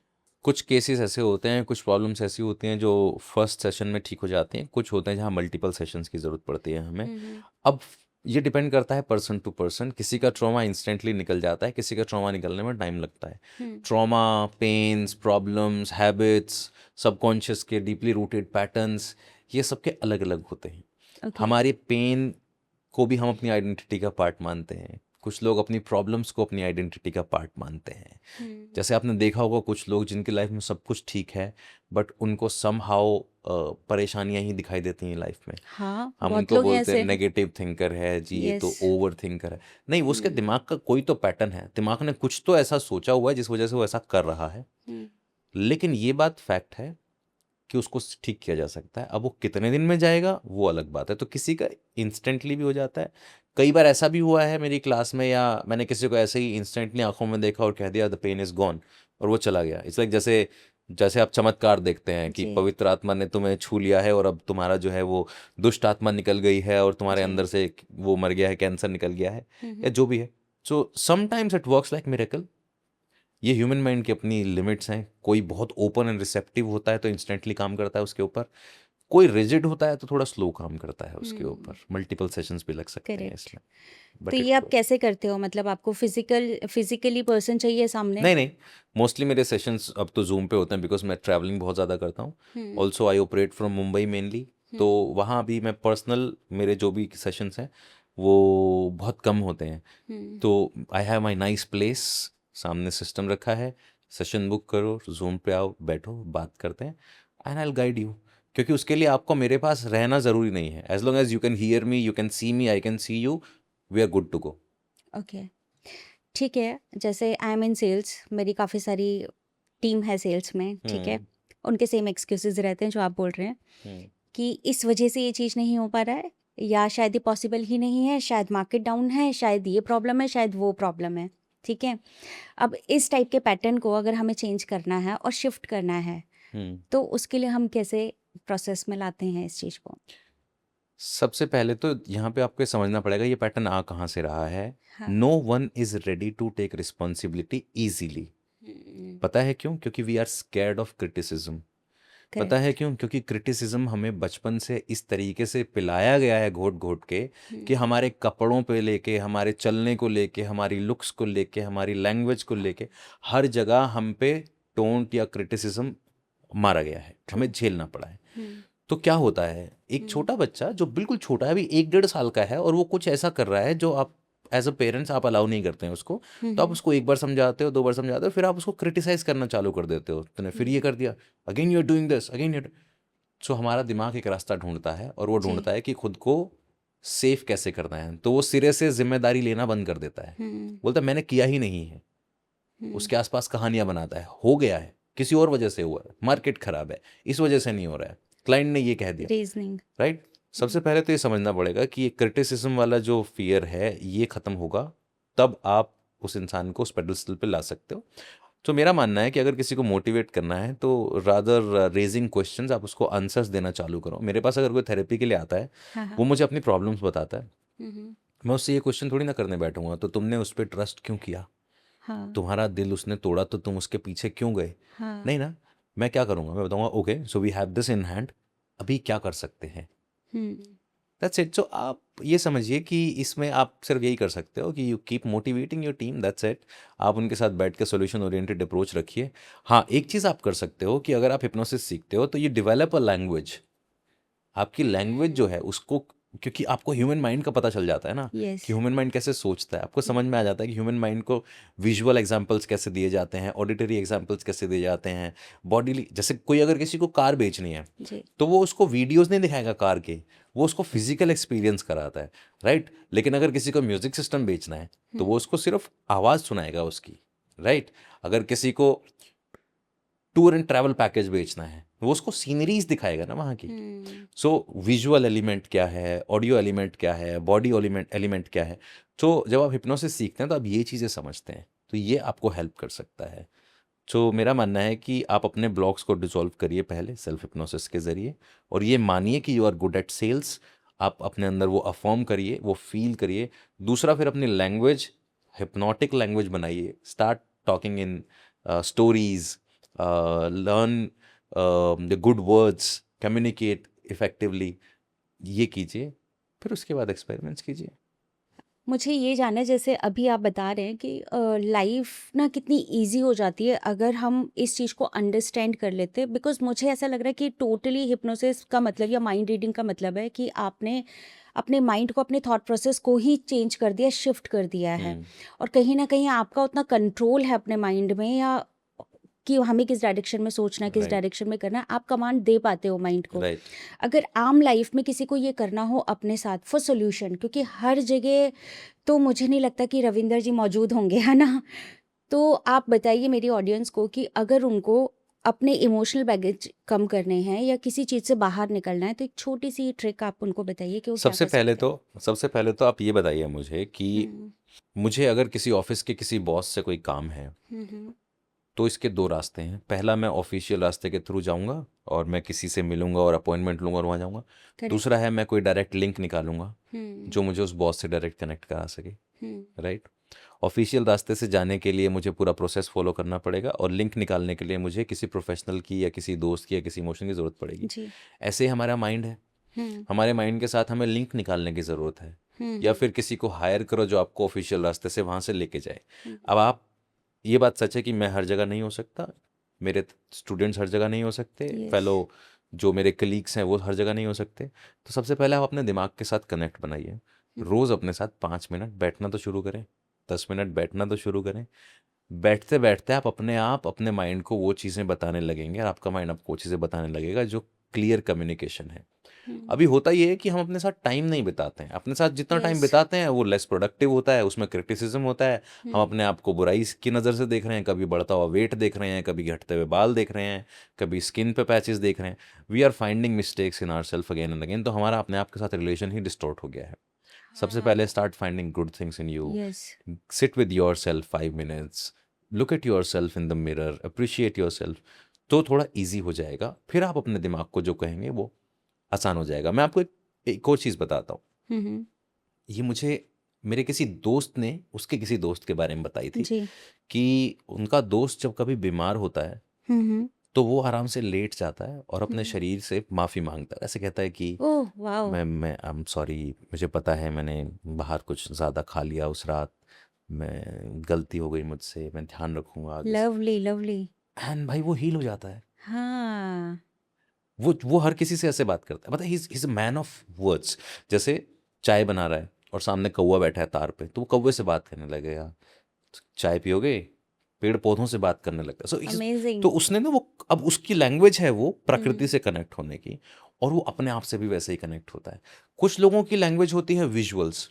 कुछ केसेस ऐसे होते हैं, कुछ प्रॉब्लम्स ऐसी होती हैं जो फर्स्ट सेशन में ठीक हो जाती हैं, कुछ होते हैं जहाँ मल्टीपल सेशंस की ज़रूरत पड़ती है हमें। अब ये डिपेंड करता है पर्सन टू पर्सन। किसी का ट्रॉमा इंस्टेंटली निकल जाता है, किसी का ट्रॉमा निकलने में टाइम लगता है। Trauma, pains, problems, habits, subconscious के डीपली रूटेड पैटर्न्स, ये सबके अलग अलग होते हैं। ओके हमारे पेन को भी हम अपनी आइडेंटिटी का पार्ट मानते हैं। कुछ लोग अपनी प्रॉब्लम्स को अपनी आइडेंटिटी का पार्ट मानते हैं। जैसे आपने देखा होगा कुछ लोग जिनकी लाइफ में सब कुछ ठीक है बट उनको समहाउ परेशानियां ही दिखाई देती हैं लाइफ में। हाँ, हम बहुत उनको लोग हैं बोलते हैं ऐसे। नेगेटिव थिंकर है जी, ये तो यस। ओवर थिंकर है। नहीं, उसके दिमाग का कोई तो पैटर्न है, दिमाग ने कुछ तो ऐसा सोचा हुआ है जिस वजह से वो ऐसा कर रहा है। लेकिन ये बात फैक्ट है कि उसको ठीक किया जा सकता है। अब वो कितने दिन में जाएगा वो अलग बात है। तो किसी का इंस्टेंटली भी हो जाता है। कई बार ऐसा भी हुआ है मेरी क्लास में, या मैंने किसी को ऐसे ही इंस्टेंटली आंखों में देखा और कह दिया द पेन इज गॉन, और वो चला गया। इट्स लाइक जैसे जैसे आप चमत्कार देखते हैं कि जी। पवित्र आत्मा ने तुम्हें छू लिया है और अब तुम्हारा जो है वो दुष्ट आत्मा निकल गई है और तुम्हारे जी। अंदर से वो मर गया है, कैंसर निकल गया है, या जो भी है। So sometimes it works like miracle. ये ह्यूमन माइंड की अपनी लिमिट्स हैं। कोई बहुत ओपन एंड रिसेप्टिव होता है तो इंस्टेंटली काम करता है उसके ऊपर, कोई रिजिड होता है तो थोड़ा स्लो काम करता है उसके ऊपर। मल्टीपल सेशंस भी लग सकते हैं करेक्ट। इसमें, तो बट ये इट आप कैसे करते हो? मतलब आपको फिजिकली पर्सन चाहिए सामने? नहीं, मोस्टली मेरे सेशंस अब तो जूम पे होते हैं बिकॉज मैं ट्रैवलिंग बहुत ज़्यादा करता हूँ। Also I operate from Mumbai mainly, तो वहाँ भी मैं पर्सनल मेरे जो भी सेशंस हैं वो बहुत कम होते हैं। तो I have my nice place, सामने सिस्टम रखा है, सेशन बुक करो, जूम पे आओ, बैठो, बात करते हैं, and I will guide you. क्योंकि उसके लिए आपको मेरे पास रहना ज़रूरी नहीं है। As long as you can hear me, you can see me, I can see you, we are good to go. Okay, ठीक है। जैसे आई एम इन सेल्स, मेरी काफ़ी सारी टीम है सेल्स में, ठीक है। उनके सेम एक्सक्यूजेज रहते हैं जो आप बोल रहे हैं कि इस वजह से ये चीज़ नहीं हो पा रहा है, या शायद ये पॉसिबल ही नहीं है, शायद मार्केट डाउन है, शायद ये प्रॉब्लम है, शायद वो प्रॉब्लम है, ठीक है। अब इस टाइप के पैटर्न को अगर हमें चेंज करना है और शिफ्ट करना है, तो उसके लिए हम कैसे प्रोसेस में लाते हैं इस चीज़ को? सबसे पहले तो यहाँ पे आपको ये समझना पड़ेगा ये पैटर्न आ कहाँ से रहा है। हाँ। No one is ready to take responsibility easily. पता है क्यों? क्योंकि we are scared of criticism. पता है क्यों? क्योंकि क्रिटिसिज्म हमें बचपन से इस तरीके से पिलाया गया है घोट घोट के कि हमारे कपड़ों पे लेके, हमारे चलने को लेके, हमारी लुक्स को लेके, हमारी लैंग्वेज को लेके, हर जगह हम पे टोंट या क्रिटिसिज्म मारा गया है, हमें झेलना पड़ा है। तो क्या होता है, एक छोटा बच्चा जो बिल्कुल छोटा है, अभी 1-1.5 साल का है, और वो कुछ ऐसा कर रहा है जो आप एज अ पेरेंट्स आप अलाउ नहीं करते हैं उसको, तो आप उसको एक बार समझाते हो, 2 बार समझाते हो, फिर आप उसको क्रिटिसाइज करना चालू कर देते हो। तूने फिर ये कर दिया, again you are doing this, again you. So हमारा दिमाग एक रास्ता ढूंढता है, और वो ढूंढता है कि खुद को सेफ कैसे करना है। तो वो सिरे से जिम्मेदारी लेना बंद कर देता है, बोलता है मैंने किया ही नहीं है। उसके आसपास कहानियां बनाता है, हो गया है, किसी और वजह से हुआ है, मार्केट खराब है, इस वजह से नहीं हो रहा है, क्लाइंट ने ये कह दिया, रीजनिंग। राइट। सबसे पहले तो ये समझना पड़ेगा कि ये क्रिटिसिज्म वाला जो फियर है ये खत्म होगा, तब आप उस इंसान को उस पेडस्टल पे ला सकते हो। तो मेरा मानना है कि अगर किसी को मोटिवेट करना है तो रादर रेजिंग क्वेश्चंस, आप उसको आंसर्स देना चालू करो। मेरे पास अगर कोई थेरेपी के लिए आता है, हाँ, हाँ। वो मुझे अपनी प्रॉब्लम्स बताता है, मैं उससे ये क्वेश्चन थोड़ी ना करने बैठूंगा, तो तुमने उस पर ट्रस्ट क्यों किया, हाँ, तुम्हारा दिल उसने तोड़ा तो तुम उसके पीछे क्यों गए? हाँ। नहीं ना। मैं क्या करूंगा, मैं बताऊंगा okay so we have this in hand, अभी क्या कर सकते हैं, दैट्स इट। सो आप ये समझिए कि इसमें आप सिर्फ यही कर सकते हो कि you keep motivating your team, that's it. आप उनके साथ बैठ के सोल्यूशन ओरिएंटेड अप्रोच रखिए। हाँ, एक चीज़ आप कर सकते हो कि अगर आप हिप्नोसिस सीखते हो तो ये डेवलप अ लैंग्वेज, आपकी लैंग्वेज जो है उसको, क्योंकि आपको ह्यूमन माइंड का पता चल जाता है ना यस। कि ह्यूमन माइंड कैसे सोचता है, आपको समझ में आ जाता है कि ह्यूमन माइंड को विजुअल एग्जांपल्स कैसे दिए जाते हैं, ऑडिटरी एग्जांपल्स कैसे दिए जाते हैं, बॉडी, जैसे कोई अगर किसी को कार बेचनी है जी। तो वो उसको वीडियोस नहीं दिखाएगा कार के, वो उसको फिजिकल एक्सपीरियंस कराता है, राइट। लेकिन अगर किसी को म्यूजिक सिस्टम बेचना है तो वो उसको सिर्फ आवाज़ सुनाएगा उसकी, राइट। अगर किसी को टूर एंड ट्रैवल पैकेज बेचना है वो उसको सीनरीज दिखाएगा ना वहाँ की। सो विजुअल एलिमेंट क्या है, ऑडियो एलिमेंट क्या है, बॉडी एलिमेंट क्या है। तो जब आप हिप्नोसिस सीखते हैं तो आप ये चीज़ें समझते हैं, तो ये आपको हेल्प कर सकता है। तो मेरा मानना है कि आप अपने ब्लॉक्स को डिसॉल्व करिए पहले सेल्फ हिप्नोसिस के ज़रिए, और ये मानिए कि you are good at sales. आप अपने अंदर वो अफर्म करिए, वो फील करिए। दूसरा, फिर अपनी लैंग्वेज हिप्नोटिक लैंग्वेज बनाइए, start talking in stories, learn the good words, communicate effectively, ये कीजिए। फिर उसके बाद एक्सपेरिमेंट्स कीजिए। मुझे ये जानना है, जैसे अभी आप बता रहे हैं कि लाइफ ना कितनी इजी हो जाती है अगर हम इस चीज़ को अंडरस्टैंड कर लेते हैं। बिकॉज मुझे ऐसा लग रहा है कि टोटली हिप्नोसिस का मतलब या माइंड रीडिंग का मतलब है कि आपने अपने माइंड को, अपने थॉट प्रोसेस को ही चेंज कर दिया, शिफ्ट कर दिया है। हम्म और कहीं ना कहीं आपका उतना कंट्रोल है अपने माइंड में, या कि हमें किस डायरेक्शन में सोचना है, किस राइट डायरेक्शन में करना है, आप कमांड दे पाते हो माइंड को। राइट अगर आम लाइफ में किसी को ये करना हो अपने साथ फॉर सोल्यूशन, क्योंकि हर जगह तो मुझे नहीं लगता कि रविंदर जी मौजूद होंगे, है ना? तो आप बताइए मेरी ऑडियंस को कि अगर उनको अपने इमोशनल बैगेज कम करने हैं या किसी चीज़ से बाहर निकलना है, तो एक छोटी सी ट्रिक आप उनको बताइए कि वो क्या सबसे कर पहले सकते हैं। तो सबसे पहले तो आप ये बताइए मुझे कि हम्म मुझे अगर किसी ऑफिस के किसी बॉस से कोई काम है, हम्म तो इसके दो रास्ते हैं। पहला, मैं ऑफिशियल रास्ते के थ्रू जाऊंगा और मैं किसी से मिलूंगा और अपॉइंटमेंट लूंगा और वहाँ जाऊंगा। करेक्ट। दूसरा है, मैं कोई डायरेक्ट लिंक निकालूंगा हम्म जो मुझे उस बॉस से डायरेक्ट कनेक्ट करा सके। हम्म राइट। ऑफिशियल रास्ते से जाने के लिए मुझे पूरा प्रोसेस फॉलो करना पड़ेगा, और लिंक निकालने के लिए मुझे किसी प्रोफेशनल की या किसी दोस्त की या किसी इमोशन की ज़रूरत पड़ेगी। जी। ऐसे ही हमारा माइंड है। हम्म हमारे माइंड के साथ हमें लिंक निकालने की ज़रूरत है, या हम्म फिर किसी को हायर करो जो आपको ऑफिशियल रास्ते से वहाँ से लेके जाए। हम्म अब आप, ये बात सच है कि मैं हर जगह नहीं हो सकता, मेरे स्टूडेंट्स हर जगह नहीं हो सकते, यस। फेलो जो मेरे कलीग्स हैं वो हर जगह नहीं हो सकते। तो सबसे पहले आप अपने दिमाग के साथ कनेक्ट बनाइए। रोज़ अपने साथ 5 मिनट बैठना तो शुरू करें, 10 मिनट बैठना तो शुरू करें। बैठते बैठते आप अपने माइंड को वो चीज़ें बताने लगेंगे, और आपका माइंड आपको वो चीज़ें बताने लगेगा जो क्लियर कम्युनिकेशन है। अभी होता ये है कि हम अपने साथ टाइम नहीं बिताते हैं, अपने साथ जितना टाइम यस। बिताते हैं वो लेस प्रोडक्टिव होता है, उसमें क्रिटिसिज्म होता है। हम अपने आप को बुराई की नज़र से देख रहे हैं, कभी बढ़ता हुआ वेट देख रहे हैं, कभी घटते हुए बाल देख रहे हैं, कभी स्किन पे पैचेस देख रहे हैं। We are finding mistakes in our self again and again. तो हमारा अपने आप के साथ रिलेशन ही डिस्टॉर्ट हो गया है। सबसे पहले start finding good things in you. Yes. Sit with your self 5 minutes, look at your self in the mirror, appreciate your self. तो थोड़ा ईजी हो जाएगा, फिर आप अपने दिमाग को जो कहेंगे वो आसान हो जाएगा। मैं आपको एक और चीज़ बताता हूँ। हम्म ये मुझे मेरे किसी दोस्त ने उसके किसी दोस्त के बारे में बताई थी जी। कि उनका दोस्त जब कभी बीमार होता है हम्म तो वो आराम से लेट जाता है और अपने हम्म शरीर से माफ़ी मांगता है। ऐसे कहता है कि ओह वाओ। मैं आई एम सॉरी, मुझे पता है मैंने बाहर कुछ ज़्यादा खा लिया उस रात, मैं गलती हो गई मुझसे, मैं ध्यान रखूंगा आगे से। Lovely lovely. एंड भाई वो हील हो जाता है। हाँ। वो हर किसी से ऐसे बात करता है, मतलब he is a man of words. जैसे चाय बना रहा है और सामने कौवा बैठा है तार पे, तो वो कौवे से बात करने लगेगा। चाय पियोगे, पेड़ पौधों से बात करने लगता है। तो अमेजिंग। उसने ना वो, अब उसकी लैंग्वेज है वो प्रकृति हम्म से कनेक्ट होने की, और वो अपने आप से भी वैसे ही कनेक्ट होता है। कुछ लोगों की लैंग्वेज होती है विजुअल्स,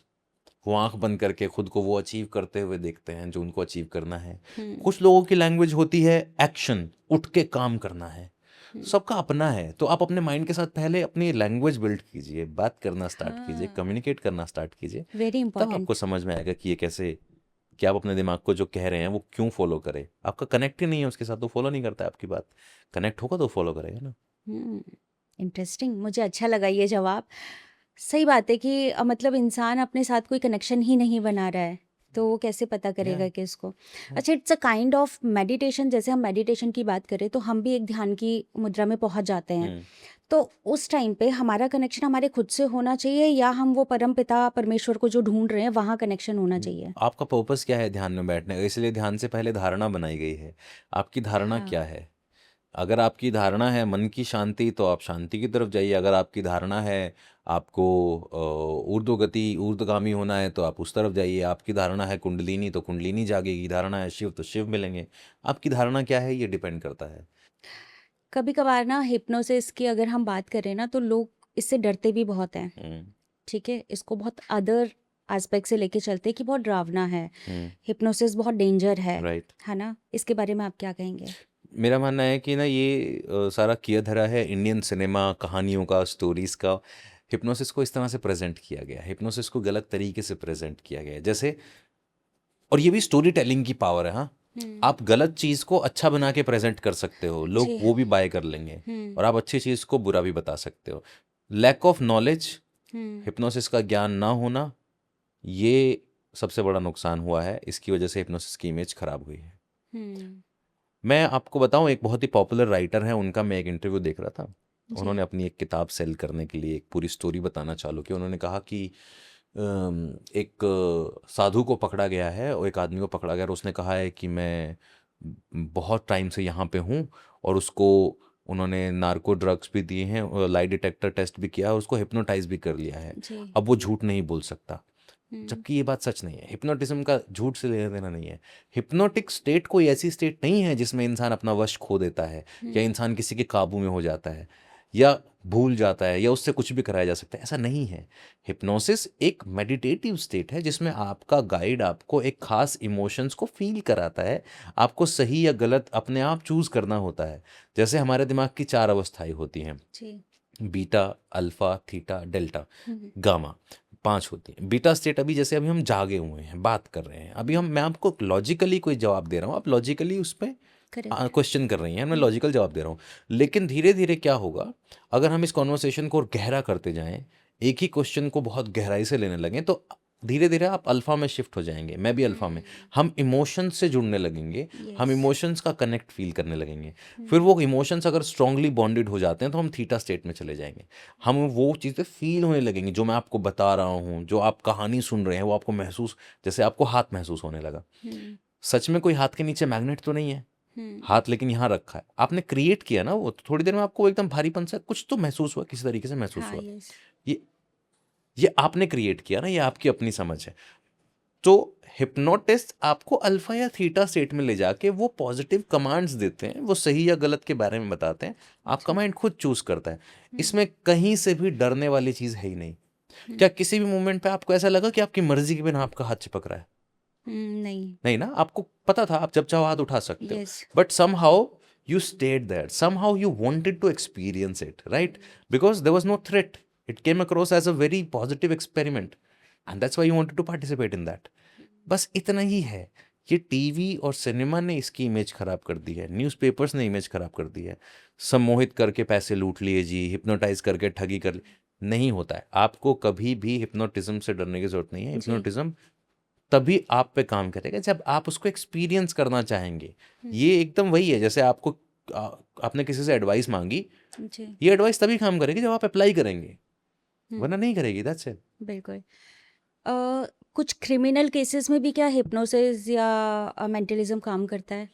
वो आंख बंद करके खुद को वो अचीव करते हुए देखते हैं जो उनको अचीव करना है। हम्म कुछ लोगों की लैंग्वेज होती है एक्शन, उठ के काम करना है। हम्म। सबका अपना है। तो आप अपने माइंड के साथ पहले अपनी लैंग्वेज बिल्ड कीजिए, बात करना स्टार्ट कीजिए, हाँ। कम्युनिकेट करना स्टार्ट कीजिए। वेरी तब आपको इंपॉर्टेंट। समझ में आएगा कि ये कैसे, कि आप अपने दिमाग को जो कह रहे हैं वो क्यों फॉलो करें। आपका कनेक्ट ही नहीं है उसके साथ तो फॉलो नहीं करता है आपकी बात। कनेक्ट होगा तो फॉलो करेगा ना। इंटरेस्टिंग, मुझे अच्छा लगा ये जवाब। सही बात है कि मतलब इंसान अपने साथ कोई कनेक्शन ही नहीं बना रहा है, तो वो कैसे पता करेगा या कि इसको। अच्छा, it's a kind of meditation. जैसे हम मेडिटेशन की बात करें तो हम भी एक ध्यान की मुद्रा में पहुंच जाते हैं। तो उस टाइम पे हमारा कनेक्शन हमारे खुद से होना चाहिए, या हम वो परम पिता परमेश्वर को जो ढूंढ रहे हैं वहाँ कनेक्शन होना चाहिए? आपका पर्पस क्या है ध्यान में बैठने का? इसलिए ध्यान से पहले धारणा बनाई गई है। आपकी धारणा हाँ। क्या है? अगर आपकी धारणा है मन की शांति, तो आप शांति की तरफ जाइए। अगर आपकी धारणा है आपको ऊर्ध्वगति ऊर्ध्वगामी होना है, तो आप उस तरफ जाइए। आपकी धारणा है कुंडलिनी, तो कुंडलिनी जागेगी। धारणा है शिव, तो शिव मिलेंगे। आपकी धारणा क्या है ये डिपेंड करता है। कभी कभार ना हिप्नोसिस की अगर हम बात करें ना, तो लोग इससे डरते भी बहुत हैं। हम्म ठीक है, इसको बहुत अदर एस्पेक्ट से लेके चलते हैं कि बहुत डरावना है, हम्म हिप्नोसिस बहुत डेंजर राइट। है ना? इसके बारे में आप क्या कहेंगे? मेरा मानना है कि ना ये सारा किया धरा है इंडियन सिनेमा कहानियों का, स्टोरीज का। हिप्नोसिस को इस तरह से प्रेजेंट किया गया है, हिप्नोसिस को गलत तरीके से प्रेजेंट किया गया है। जैसे, और ये भी स्टोरी टेलिंग की पावर है। हाँ, आप गलत चीज़ को अच्छा बना के प्रेजेंट कर सकते हो, लोग जी। वो भी बाय कर लेंगे। हम्म और आप अच्छी चीज़ को बुरा भी बता सकते हो। Lack of knowledge, hmm hypnosis का ज्ञान ना होना, ये सबसे बड़ा नुकसान हुआ है। इसकी वजह से हिप्नोसिस की इमेज खराब हुई है। हम्म मैं आपको बताऊं, एक बहुत ही पॉपुलर राइटर है, उनका मैं एक इंटरव्यू देख रहा था। जी। उन्होंने अपनी एक किताब सेल करने के लिए एक पूरी स्टोरी बताना चालू की। उन्होंने कहा कि एक साधु को पकड़ा गया है, और एक आदमी को पकड़ा गया, और उसने कहा है कि मैं बहुत टाइम से यहाँ पे हूँ, और उसको उन्होंने नार्को ड्रग्स भी दिए हैं और लाई डिटेक्टर टेस्ट भी किया है, उसको हिप्नोटाइज भी कर लिया है। जी। अब वो झूठ नहीं बोल सकता, हम्म। जबकि ये बात सच नहीं है। हिप्नोटिज्म का झूठ से लेना देना नहीं है। हिप्नोटिक स्टेट कोई ऐसी स्टेट नहीं है जिसमें इंसान अपना वश खो देता है या इंसान किसी के काबू में हो जाता है या भूल जाता है या उससे कुछ भी कराया जा सकता है, ऐसा नहीं है। हिप्नोसिस एक मेडिटेटिव स्टेट है जिसमें आपका गाइड आपको एक खास इमोशंस को फील कराता है, आपको सही या गलत अपने आप चूज करना होता है। जैसे हमारे दिमाग की 4 अवस्थाएं होती हैं, जी। बीटा, अल्फा, थीटा, डेल्टा, हम्म। गामा, 5 होती हैं। बीटा स्टेट अभी हम जागे हुए हैं, बात कर रहे हैं, अभी मैं आपको लॉजिकली कोई जवाब दे रहा हूँ, आप लॉजिकली उस पर करेक्ट। क्वेश्चन कर रही हैं, मैं लॉजिकल जवाब दे रहा हूँ। लेकिन धीरे धीरे क्या होगा, अगर हम इस कॉन्वर्सेशन को और गहरा करते जाएं, एक ही क्वेश्चन को बहुत गहराई से लेने लगें, तो धीरे धीरे आप अल्फा में शिफ्ट हो जाएंगे, मैं भी अल्फा में। हम इमोशंस से जुड़ने लगेंगे, हम यस। इमोशंस का कनेक्ट फील करने लगेंगे। फिर वो इमोशंस अगर स्ट्रांगली बॉन्डेड हो जाते हैं तो हम थीटा स्टेट में चले जाएंगे। हम वो चीज़ें फील होने लगेंगी जो मैं आपको बता रहा हूँ, जो आप कहानी सुन रहे हैं, वो आपको महसूस, जैसे आपको हाथ महसूस होने लगा। सच में कोई हाथ के नीचे मैग्नेट तो नहीं है, हाथ लेकिन यहाँ रखा है, आपने क्रिएट किया ना वो, तो थोड़ी देर में आपको एकदम भारीपन सा कुछ तो महसूस हुआ, किसी तरीके से महसूस हाँ। हुआ। यस। ये ये आपने क्रिएट किया ना, ये आपकी अपनी समझ है। तो हिप्नोटिस्ट आपको अल्फा या थीटा स्टेट में ले जाके वो पॉजिटिव कमांड्स देते हैं, वो सही या गलत के बारे में बताते हैं, आपका माइंड खुद चूज करता है। इसमें कहीं से भी डरने वाली चीज है ही नहीं। क्या किसी भी मोमेंट पे आपको ऐसा लगा कि आपकी मर्जी के बिना आपका हाथ चिपक रहा है? नहीं। नहीं ना, आपको पता था आप जब चाहो हाथ उठा सकते हो, yes. But somehow you stayed there, somehow you wanted to experience it, right? Because there was no threat, it came across as a very positive experiment and that's why you wanted to participate in that. बस इतना ही है। ये TV और cinema ने इसकी image खराब कर दी है, न्यूज़पेपर्स ने इमेज खराब कर दी है। सम्मोहित करके पैसे लूट लिए जी, हिप्नोटाइज करके ठगी कर ली, नहीं होता है। आपको कभी भी हिप्नोटिज्म से डरने की जरूरत नहीं है। हिप्नोटिज्म तभी आप पे काम करेगा जब आप उसको एक्सपीरियंस करना चाहेंगे। ये एकदम वही है, जैसे आपने किसी से एडवाइस मांगी, जी। ये एडवाइस तभी काम करेगी जब आप अप्लाई करेंगे, वरना नहीं करेगी। That's it. बिल्कुल। कुछ क्रिमिनल केसेस में भी क्या हिप्नोसिस या मेंटलिज्म काम करता है?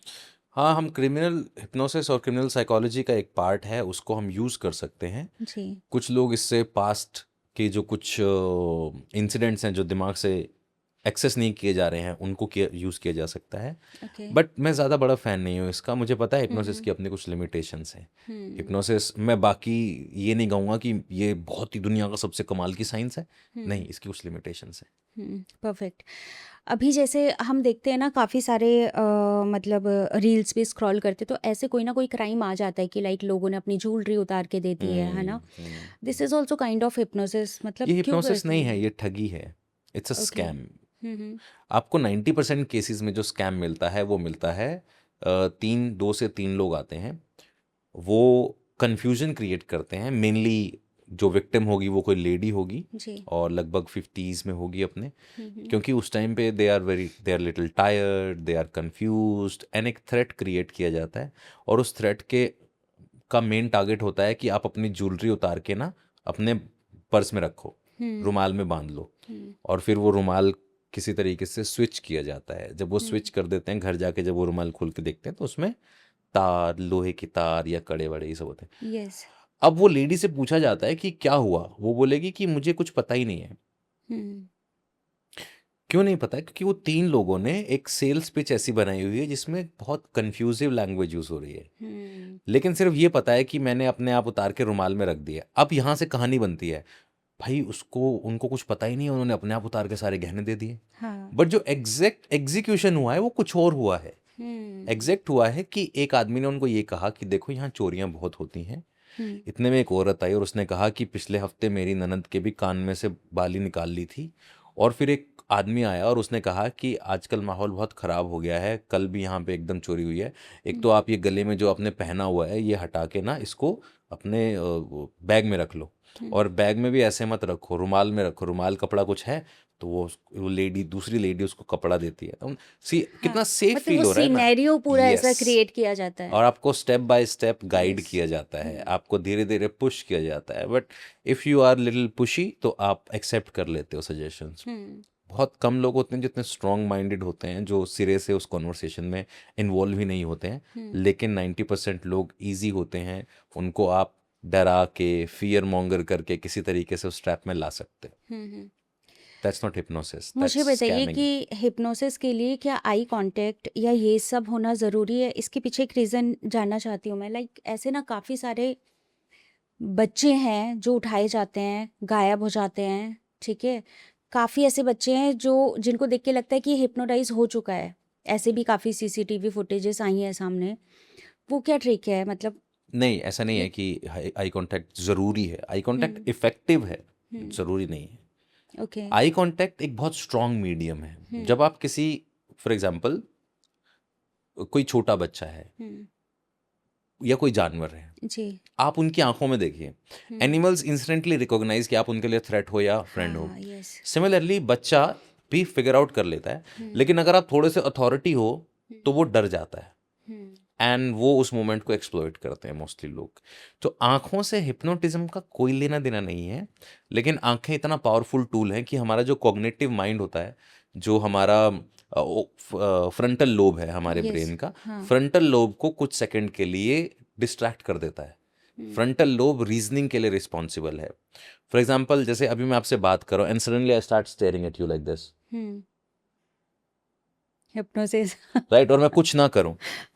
हाँ, हम क्रिमिनल हिप्नोसिस और क्रिमिनल साइकोलॉजी का एक पार्ट है, उसको हम यूज़ कर सकते हैं। जी। कुछ लोग इससे पास्ट के जो कुछ इंसिडेंट्स हैं जो दिमाग से एक्सेस नहीं किए जा रहे हैं, उनको यूज़ किया जा सकता है। ओके। बट मैं ज़्यादा बड़ा फ़ैन नहीं हूँ इसका। मुझे पता है हिप्नोसिस की अपनी कुछ लिमिटेशंस हैं। हिप्नोसिस मैं बाकी ये नहीं कहूँगा कि ये बहुत ही दुनिया का सबसे कमाल की साइंस है, नहीं, इसकी कुछ लिमिटेशंस हैं। परफेक्ट। अभी जैसे हम देखते हैं ना, काफ़ी सारे मतलब रील्स पे स्क्रॉल करते तो ऐसे कोई ना कोई क्राइम आ जाता है कि लाइक लोगों ने अपनी ज्वेलरी उतार के दे दी है ना? This is also kind of hypnosis. मतलब ये क्यों हिप्नोसिस करते नहीं हैं? है, ये ठगी है। It's a okay. स्कैम। आपको 90% केसेस में जो स्कैम मिलता है वो मिलता है 2 से 3 लोग आते हैं, वो कंफ्यूजन क्रिएट करते हैं। मेनली जो विक्टिम होगी वो कोई लेडी होगी जी। और लगभग 50s में होगी अपने, क्योंकि उस टाइम पे they are little tired, they are confused, and एक थ्रेट क्रिएट किया जाता है। और उस थ्रेट का मेन टारगेट होता है कि आप अपनी ज्वेलरी उतार के ना अपने पर्स में रखो, रुमाल में बांध लो, और फिर वो रुमाल किसी तरीके से स्विच किया जाता है। जब वो स्विच कर देते हैं, घर जाके जब वो रुमाल खोल के देखते हैं तो उसमें तार, लोहे की तार या कड़े वड़े ये सब होते हैं। यस। अब वो लेडी से पूछा जाता है कि क्या हुआ, वो बोलेगी कि मुझे कुछ पता ही नहीं है। क्यों नहीं पता है? क्योंकि वो 3 लोगों ने एक सेल्स पिच ऐसी बनाई हुई है जिसमें बहुत कंफ्यूजिव लैंग्वेज यूज हो रही है, लेकिन सिर्फ ये पता है कि मैंने अपने आप उतार के रुमाल में रख दिया। अब यहाँ से कहानी बनती है, भाई उनको कुछ पता ही नहीं है, उन्होंने अपने आप उतार के सारे गहने दे दिए। हाँ। बट जो एग्जैक्ट एग्जीक्यूशन हुआ है वो कुछ और हुआ है। एग्जैक्ट हुआ है कि एक आदमी ने उनको ये कहा कि देखो यहाँ चोरियां बहुत होती हैं। इतने में एक औरत आई और उसने कहा कि पिछले हफ्ते मेरी ननद के भी कान में से बाली निकाल ली थी। और फिर एक आदमी आया और उसने कहा कि आजकल माहौल बहुत ख़राब हो गया है, कल भी यहाँ पे एकदम चोरी हुई है। एक तो आप ये गले में जो आपने पहना हुआ है ये हटा के ना इसको अपने बैग में रख लो, और बैग में भी ऐसे मत रखो, रुमाल में रखो। रुमाल कपड़ा कुछ है तो वो दूसरी लेडी उसको कपड़ा देती है। तो सी कितना सेफ मतलब फील वो हो रहा है ना। सिनेरियो पूरा ऐसा Yes. क्रिएट किया जाता है। और आपको step by step guide Yes. किया जाता है, आपको धीरे धीरे पुश किया जाता है। But if you are little pushy तो आप एक्सेप्ट कर लेते हो सजेशंस। बहुत कम लोग होते हैं जितने स्ट्रॉन्ग माइंडेड होते हैं, जो सिरे से उस कॉन्वर्सेशन में इन्वॉल्व ही नहीं होते हैं, लेकिन 90% लोग ईजी होते हैं, उनको आप डरा के फियर मॉन्गर करके किसी तरीके से उस ट्रैप में ला सकते हैं। दैट्स नॉट हिप्नोसिस, मुझे दैट्स बताइए स्कैमिंग। कि हिप्नोसिस के लिए क्या आई कांटेक्ट या ये सब होना ज़रूरी है? इसके पीछे एक रीज़न जानना चाहती हूँ मैं। लाइक ऐसे ना काफ़ी सारे बच्चे हैं जो उठाए जाते हैं, गायब हो जाते हैं, ठीक है? काफ़ी ऐसे बच्चे हैं जो जिनको देख के लगता है कि हिप्नोटाइज़ हो चुका है। ऐसे भी काफ़ी सीसीटीवी फुटेजेस आई हैं सामने। वो क्या ट्रिक है? मतलब नहीं, ऐसा नहीं ये है कि आई कांटेक्ट ज़रूरी है, आई कांटेक्ट हुँ, इफेक्टिव है, हुँ, ज़रूरी नहीं है। ओके। आई कांटेक्ट एक बहुत स्ट्रॉन्ग मीडियम है। हुँ, जब आप किसी, फॉर एग्जांपल, कोई छोटा बच्चा है हुँ, या कोई जानवर है, जी। आप उनकी आंखों में देखिए, हुँ, एनिमल्स इंस्टेंटली रिकॉग्नाइज कि आप उनके लिए थ्रेट हो या फ्रेंड हो। हाँ, यस। सिमिलरली बच्चा भी फिगर आउट कर लेता है, हुँ, लेकिन अगर आप थोड़े से अथॉरिटी हो हुँ, तो वो डर जाता है, हुँ, एंड वो उस मोमेंट को एक्सप्लॉइट करते हैं मोस्टली लोग। तो आंखों से हिप्नोटिज्म का कोई लेना देना नहीं है, लेकिन आंखें इतना पावरफुल टूल हैं कि हमारा जो कॉग्निटिव माइंड होता है, जो हमारा फ्रंटल लोब है हमारे यस, ब्रेन का, हाँ, फ्रंटल लोब को कुछ सेकंड के लिए डिस्ट्रैक्ट कर देता है। हुँ, फ्रंटल लोब रीजनिंग के लिए रिस्पॉन्सिबल है। फॉर एग्जाम्पल, जैसे अभी मैं आपसे बात कर रहा हूँ and suddenly I start staring at you like this, hmm, hypnosis right, और मैं कुछ ना करूं,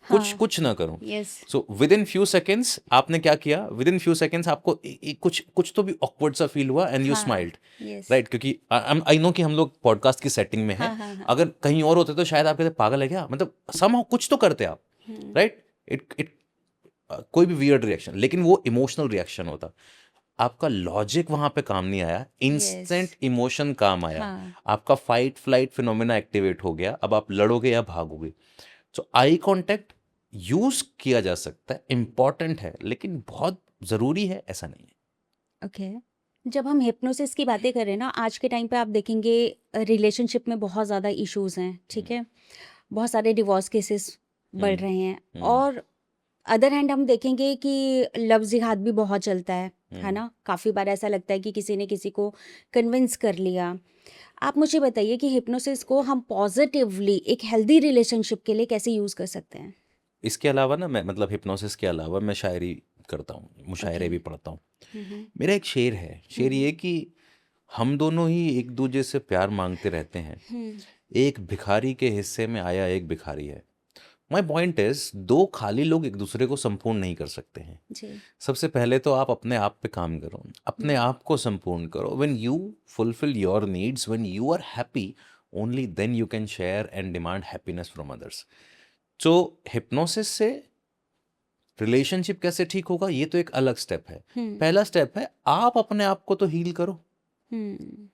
कुछ हाँ, कुछ ना करूं, yes, so with in few seconds आपने क्या किया, विद इन फ्यू सेकेंड्स आपको कुछ कुछ तो भी ऑकवर्ड सा फील हुआ एंड यू हाँ, स्माइल्ड, यस, राइट, क्योंकि आई नो कि हम लोग पॉडकास्ट की सेटिंग में हैं। हाँ, हाँ, हाँ, अगर कहीं और होते तो शायद आप कहते पागल है क्या, मतलब somehow कुछ तो करते आप, हुँ, राइट। इट कोई भी वियर्ड रिएक्शन, लेकिन वो इमोशनल रिएक्शन होता, आपका लॉजिक वहां पे काम नहीं आया, यस, इंस्टेंट इमोशन काम आया, हाँ, आपका फाइट फ्लाइट फिनोमेना एक्टिवेट हो गया, अब आप लड़ोगे या भागोगे। तो आई कांटेक्ट यूज किया जा सकता है, इंपॉर्टेंट है, लेकिन बहुत जरूरी है ऐसा नहीं है। ओके। जब हम हिप्नोसिस की बातें करें ना, आज के टाइम पे आप देखेंगे रिलेशनशिप में बहुत ज़्यादा इश्यूज़ हैं, ठीक है? बहुत सारे डिवोर्स केसेस बढ़ हम्म। रहे हैं हम्म। और अदर हैंड हम देखेंगे कि लव जिहाद भी बहुत चलता है हम्म। ना? काफ़ी बार ऐसा लगता है कि किसी ने किसी को कन्विंस कर लिया। आप मुझे बताइए कि हिप्नोसिस को हम पॉजिटिवली एक हेल्दी रिलेशनशिप के लिए कैसे यूज़ कर सकते हैं? इसके अलावा ना, मैं मतलब हिप्नोसिस के अलावा मैं शायरी करता हूँ, ओके। मुशायरे भी पढ़ता हूँ। हम्म, मेरा एक शेर है, शेर ये कि हम दोनों ही एक दूसरे से प्यार मांगते रहते हैं, हम्म, एक भिखारी के हिस्से में आया एक भिखारी है। माई पॉइंट इज, दो खाली लोग एक दूसरे को संपूर्ण नहीं कर सकते हैं। जी। सबसे पहले तो आप अपने आप पे काम करो, अपने आप को संपूर्ण करो। When you fulfil your needs, when you are happy, only then you can share and demand happiness from others. So hypnosis से रिलेशनशिप कैसे ठीक होगा, ये तो एक अलग स्टेप है। हम्म, पहला स्टेप है, आप अपने आप को तो हील करो। हम्म,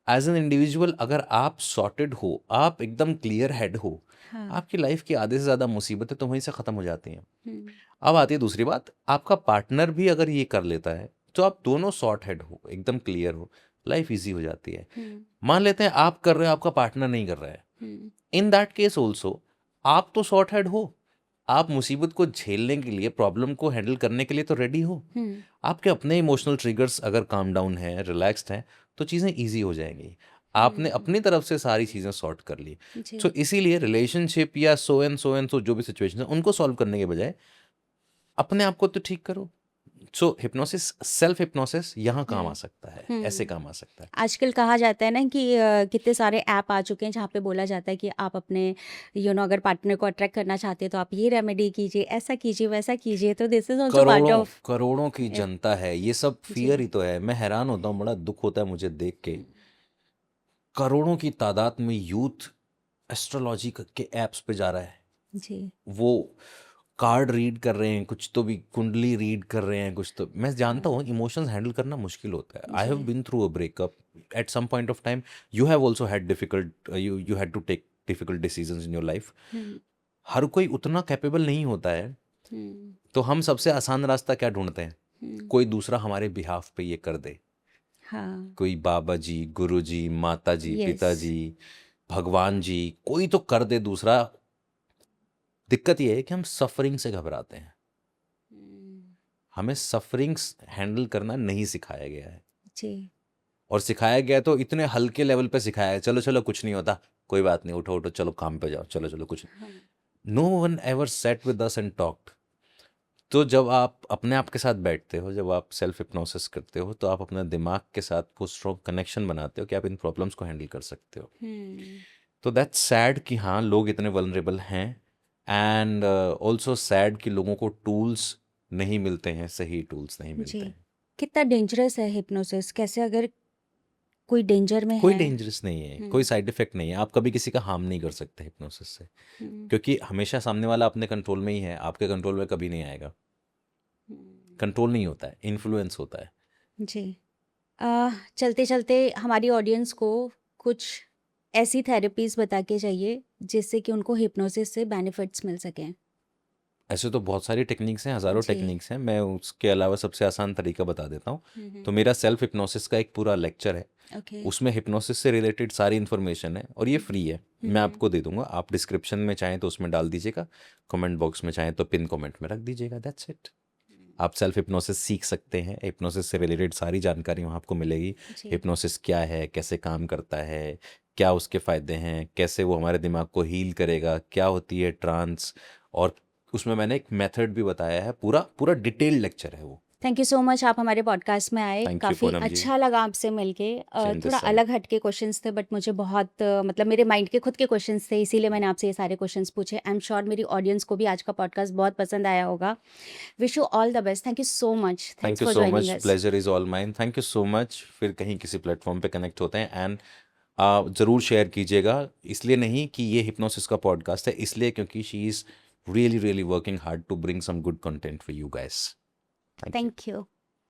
एज एन इंडिविजुअल अगर आप सॉर्टेड हो, आप एकदम क्लियर हेड हो, हाँ, आपकी लाइफ की आधे से ज़्यादा मुसीबतें तो वहीं से ख़त्म हो जाती हैं। हम्म, अब आती है दूसरी बात, आपका पार्टनर भी अगर ये कर लेता है, तो आप दोनों सॉर्ट हेड हो, एकदम क्लियर हो, लाइफ इजी हो जाती है। हम्म, मान लेते हैं आप कर रहे हो, आपका पार्टनर नहीं कर रहा है, हम्म, इन दैट केस ऑल्सो आप तो सॉर्ट हेड हो, आप मुसीबत को झेलने के लिए, प्रॉब्लम को हैंडल करने के लिए तो रेडी हो। हम्म, आपके अपने इमोशनल ट्रिगर्स अगर काम डाउन है, रिलैक्स्ड हैं, तो चीज़ें ईजी हो जाएंगी। आपने हम्म, अपनी तरफ से सारी चीज़ें सॉर्ट कर ली। जी। तो इसीलिए रिलेशनशिप या सो एंड सो जो भी सिचुएशन है, उनको सॉल्व करने के बजाय अपने आप को तो ठीक करो। सो हिप्नोसिस, सेल्फ हिप्नोसिस यहाँ काम आ हम्म, सकता है, ऐसे हम्म। काम आ सकता है। आजकल कहा जाता है ना कि कितने सारे ऐप आ चुके हैं जहाँ पे बोला जाता है कि आप अपने अगर पार्टनर को अट्रैक्ट करना चाहते हैं तो आप ये रेमेडी कीजिए, ऐसा कीजिए, वैसा कीजिए। तो दिस इज ऑल्सो पार्ट करोड़ों ऑफ करोड़ों की जनता है, ये सब जी। फियर ही तो है। मैं हैरान होता हूँ, बड़ा दुख होता है मुझे देख के, करोड़ों की तादाद में यूथ एस्ट्रोलॉजी के एप्स पे जा रहा है। जी। वो कार्ड रीड कर रहे हैं, कुछ तो भी कुंडली रीड कर रहे हैं, कुछ तो। मैं जानता हाँ, हूँ इमोशंस हैंडल करना मुश्किल होता है। आई हैव जी। Been through a breakup at some point of time. You have also had difficult, you had to take difficult decisions in your life. Hmm, हर कोई उतना कैपेबल नहीं होता है, हम्म, तो हम सबसे आसान रास्ता क्या ढूंढते हैं, हम्म, कोई दूसरा हमारे बिहाफ पे ये कर दे। हाँ, कोई बाबा जी, गुरु जी, माता जी, यस। पिताजी, भगवान जी, कोई तो कर दे दूसरा। दिक्कत ये है कि हम सफरिंग से घबराते हैं, हमें सफरिंग्स हैंडल करना नहीं सिखाया गया है। जी। और सिखाया गया तो इतने हल्के लेवल पे सिखाया है, चलो चलो कुछ नहीं होता, कोई बात नहीं, उठो उठो चलो काम पे जाओ, चलो चलो कुछ। No one ever set with us and talked. तो जब आप अपने आप के साथ बैठते हो, जब आप सेल्फ हिप्नोसिस करते हो, तो आप अपने दिमाग के साथ वो स्ट्रॉन्ग कनेक्शन बनाते हो कि आप इन प्रॉब्लम्स को हैंडल कर सकते हो। तो दैट्स सैड कि हाँ लोग इतने वल्नरेबल हैं, एंड ऑल्सो सैड कि लोगों को टूल्स नहीं मिलते हैं, सही टूल्स नहीं मिलते जी। हैं। कितना डेंजरस है हिप्नोसिस? कैसे अगर कोई डेंजर में कोई है? डेंजरस नहीं है, कोई साइड इफेक्ट नहीं है, आप कभी किसी का हार्म नहीं कर सकते हिप्नोसिस से, क्योंकि हमेशा सामने वाला अपने कंट्रोल में ही है, आपके कंट्रोल में कभी नहीं आएगा। कंट्रोल नहीं होता है, इन्फ्लुएंस होता है। जी। चलते चलते हमारी ऑडियंस को कुछ ऐसी थेरेपीज बता के चाहिए जिससे कि उनको हिप्नोसिस से बेनिफिट्स मिल सकें। ऐसे तो बहुत सारी टेक्निक्स हैं, हज़ारों जी। टेक्निक्स हैं, मैं उसके अलावा सबसे आसान तरीका बता देता हूँ। तो मेरा सेल्फ हिप्नोसिस का एक पूरा लेक्चर है, ओके। उसमें हिप्नोसिस से रिलेटेड सारी इन्फॉर्मेशन है, और ये फ्री है, मैं आपको दे दूंगा। आप डिस्क्रिप्शन में चाहें तो उसमें डाल दीजिएगा, कमेंट बॉक्स में चाहें तो पिन कमेंट में रख दीजिएगा, दैट्स इट। आप सेल्फ हिप्नोसिस सीख सकते हैं, हिप्नोसिस से रिलेटेड सारी जानकारी वहाँ आपको मिलेगी। जी। हिप्नोसिस क्या है, कैसे काम करता है, क्या उसके फ़ायदे हैं, कैसे वो हमारे दिमाग को हील करेगा, क्या होती है ट्रांस, और उसमें मैंने एक मेथड भी बताया है, पूरा पूरा डिटेल्ड लेक्चर है वो। थैंक यू सो मच, आप हमारे पॉडकास्ट में आए। थैंक यू काफ़ी पूनम जी। अच्छा लगा आपसे मिलके। Same this थोड़ा side. अलग हटके क्वेश्चंस थे, बट मुझे बहुत मतलब मेरे माइंड के खुद के क्वेश्चंस थे, इसीलिए मैंने आपसे ये सारे क्वेश्चंस पूछे। आई एम श्योर मेरी ऑडियंस को भी आज का पॉडकास्ट बहुत पसंद आया होगा। Wish you all the best. Thank you so much. Thank thanks you for so joining much, us. Pleasure is all mine. Thank you so much. फिर कहीं किसी प्लेटफॉर्म पे कनेक्ट होते हैं, एंड ज़रूर शेयर कीजिएगा। इसलिए नहीं कि ये हिप्नोसिस का पॉडकास्ट है, इसलिए क्योंकि she is really really working hard to bring some good content for you guys. Thank you. Thank you.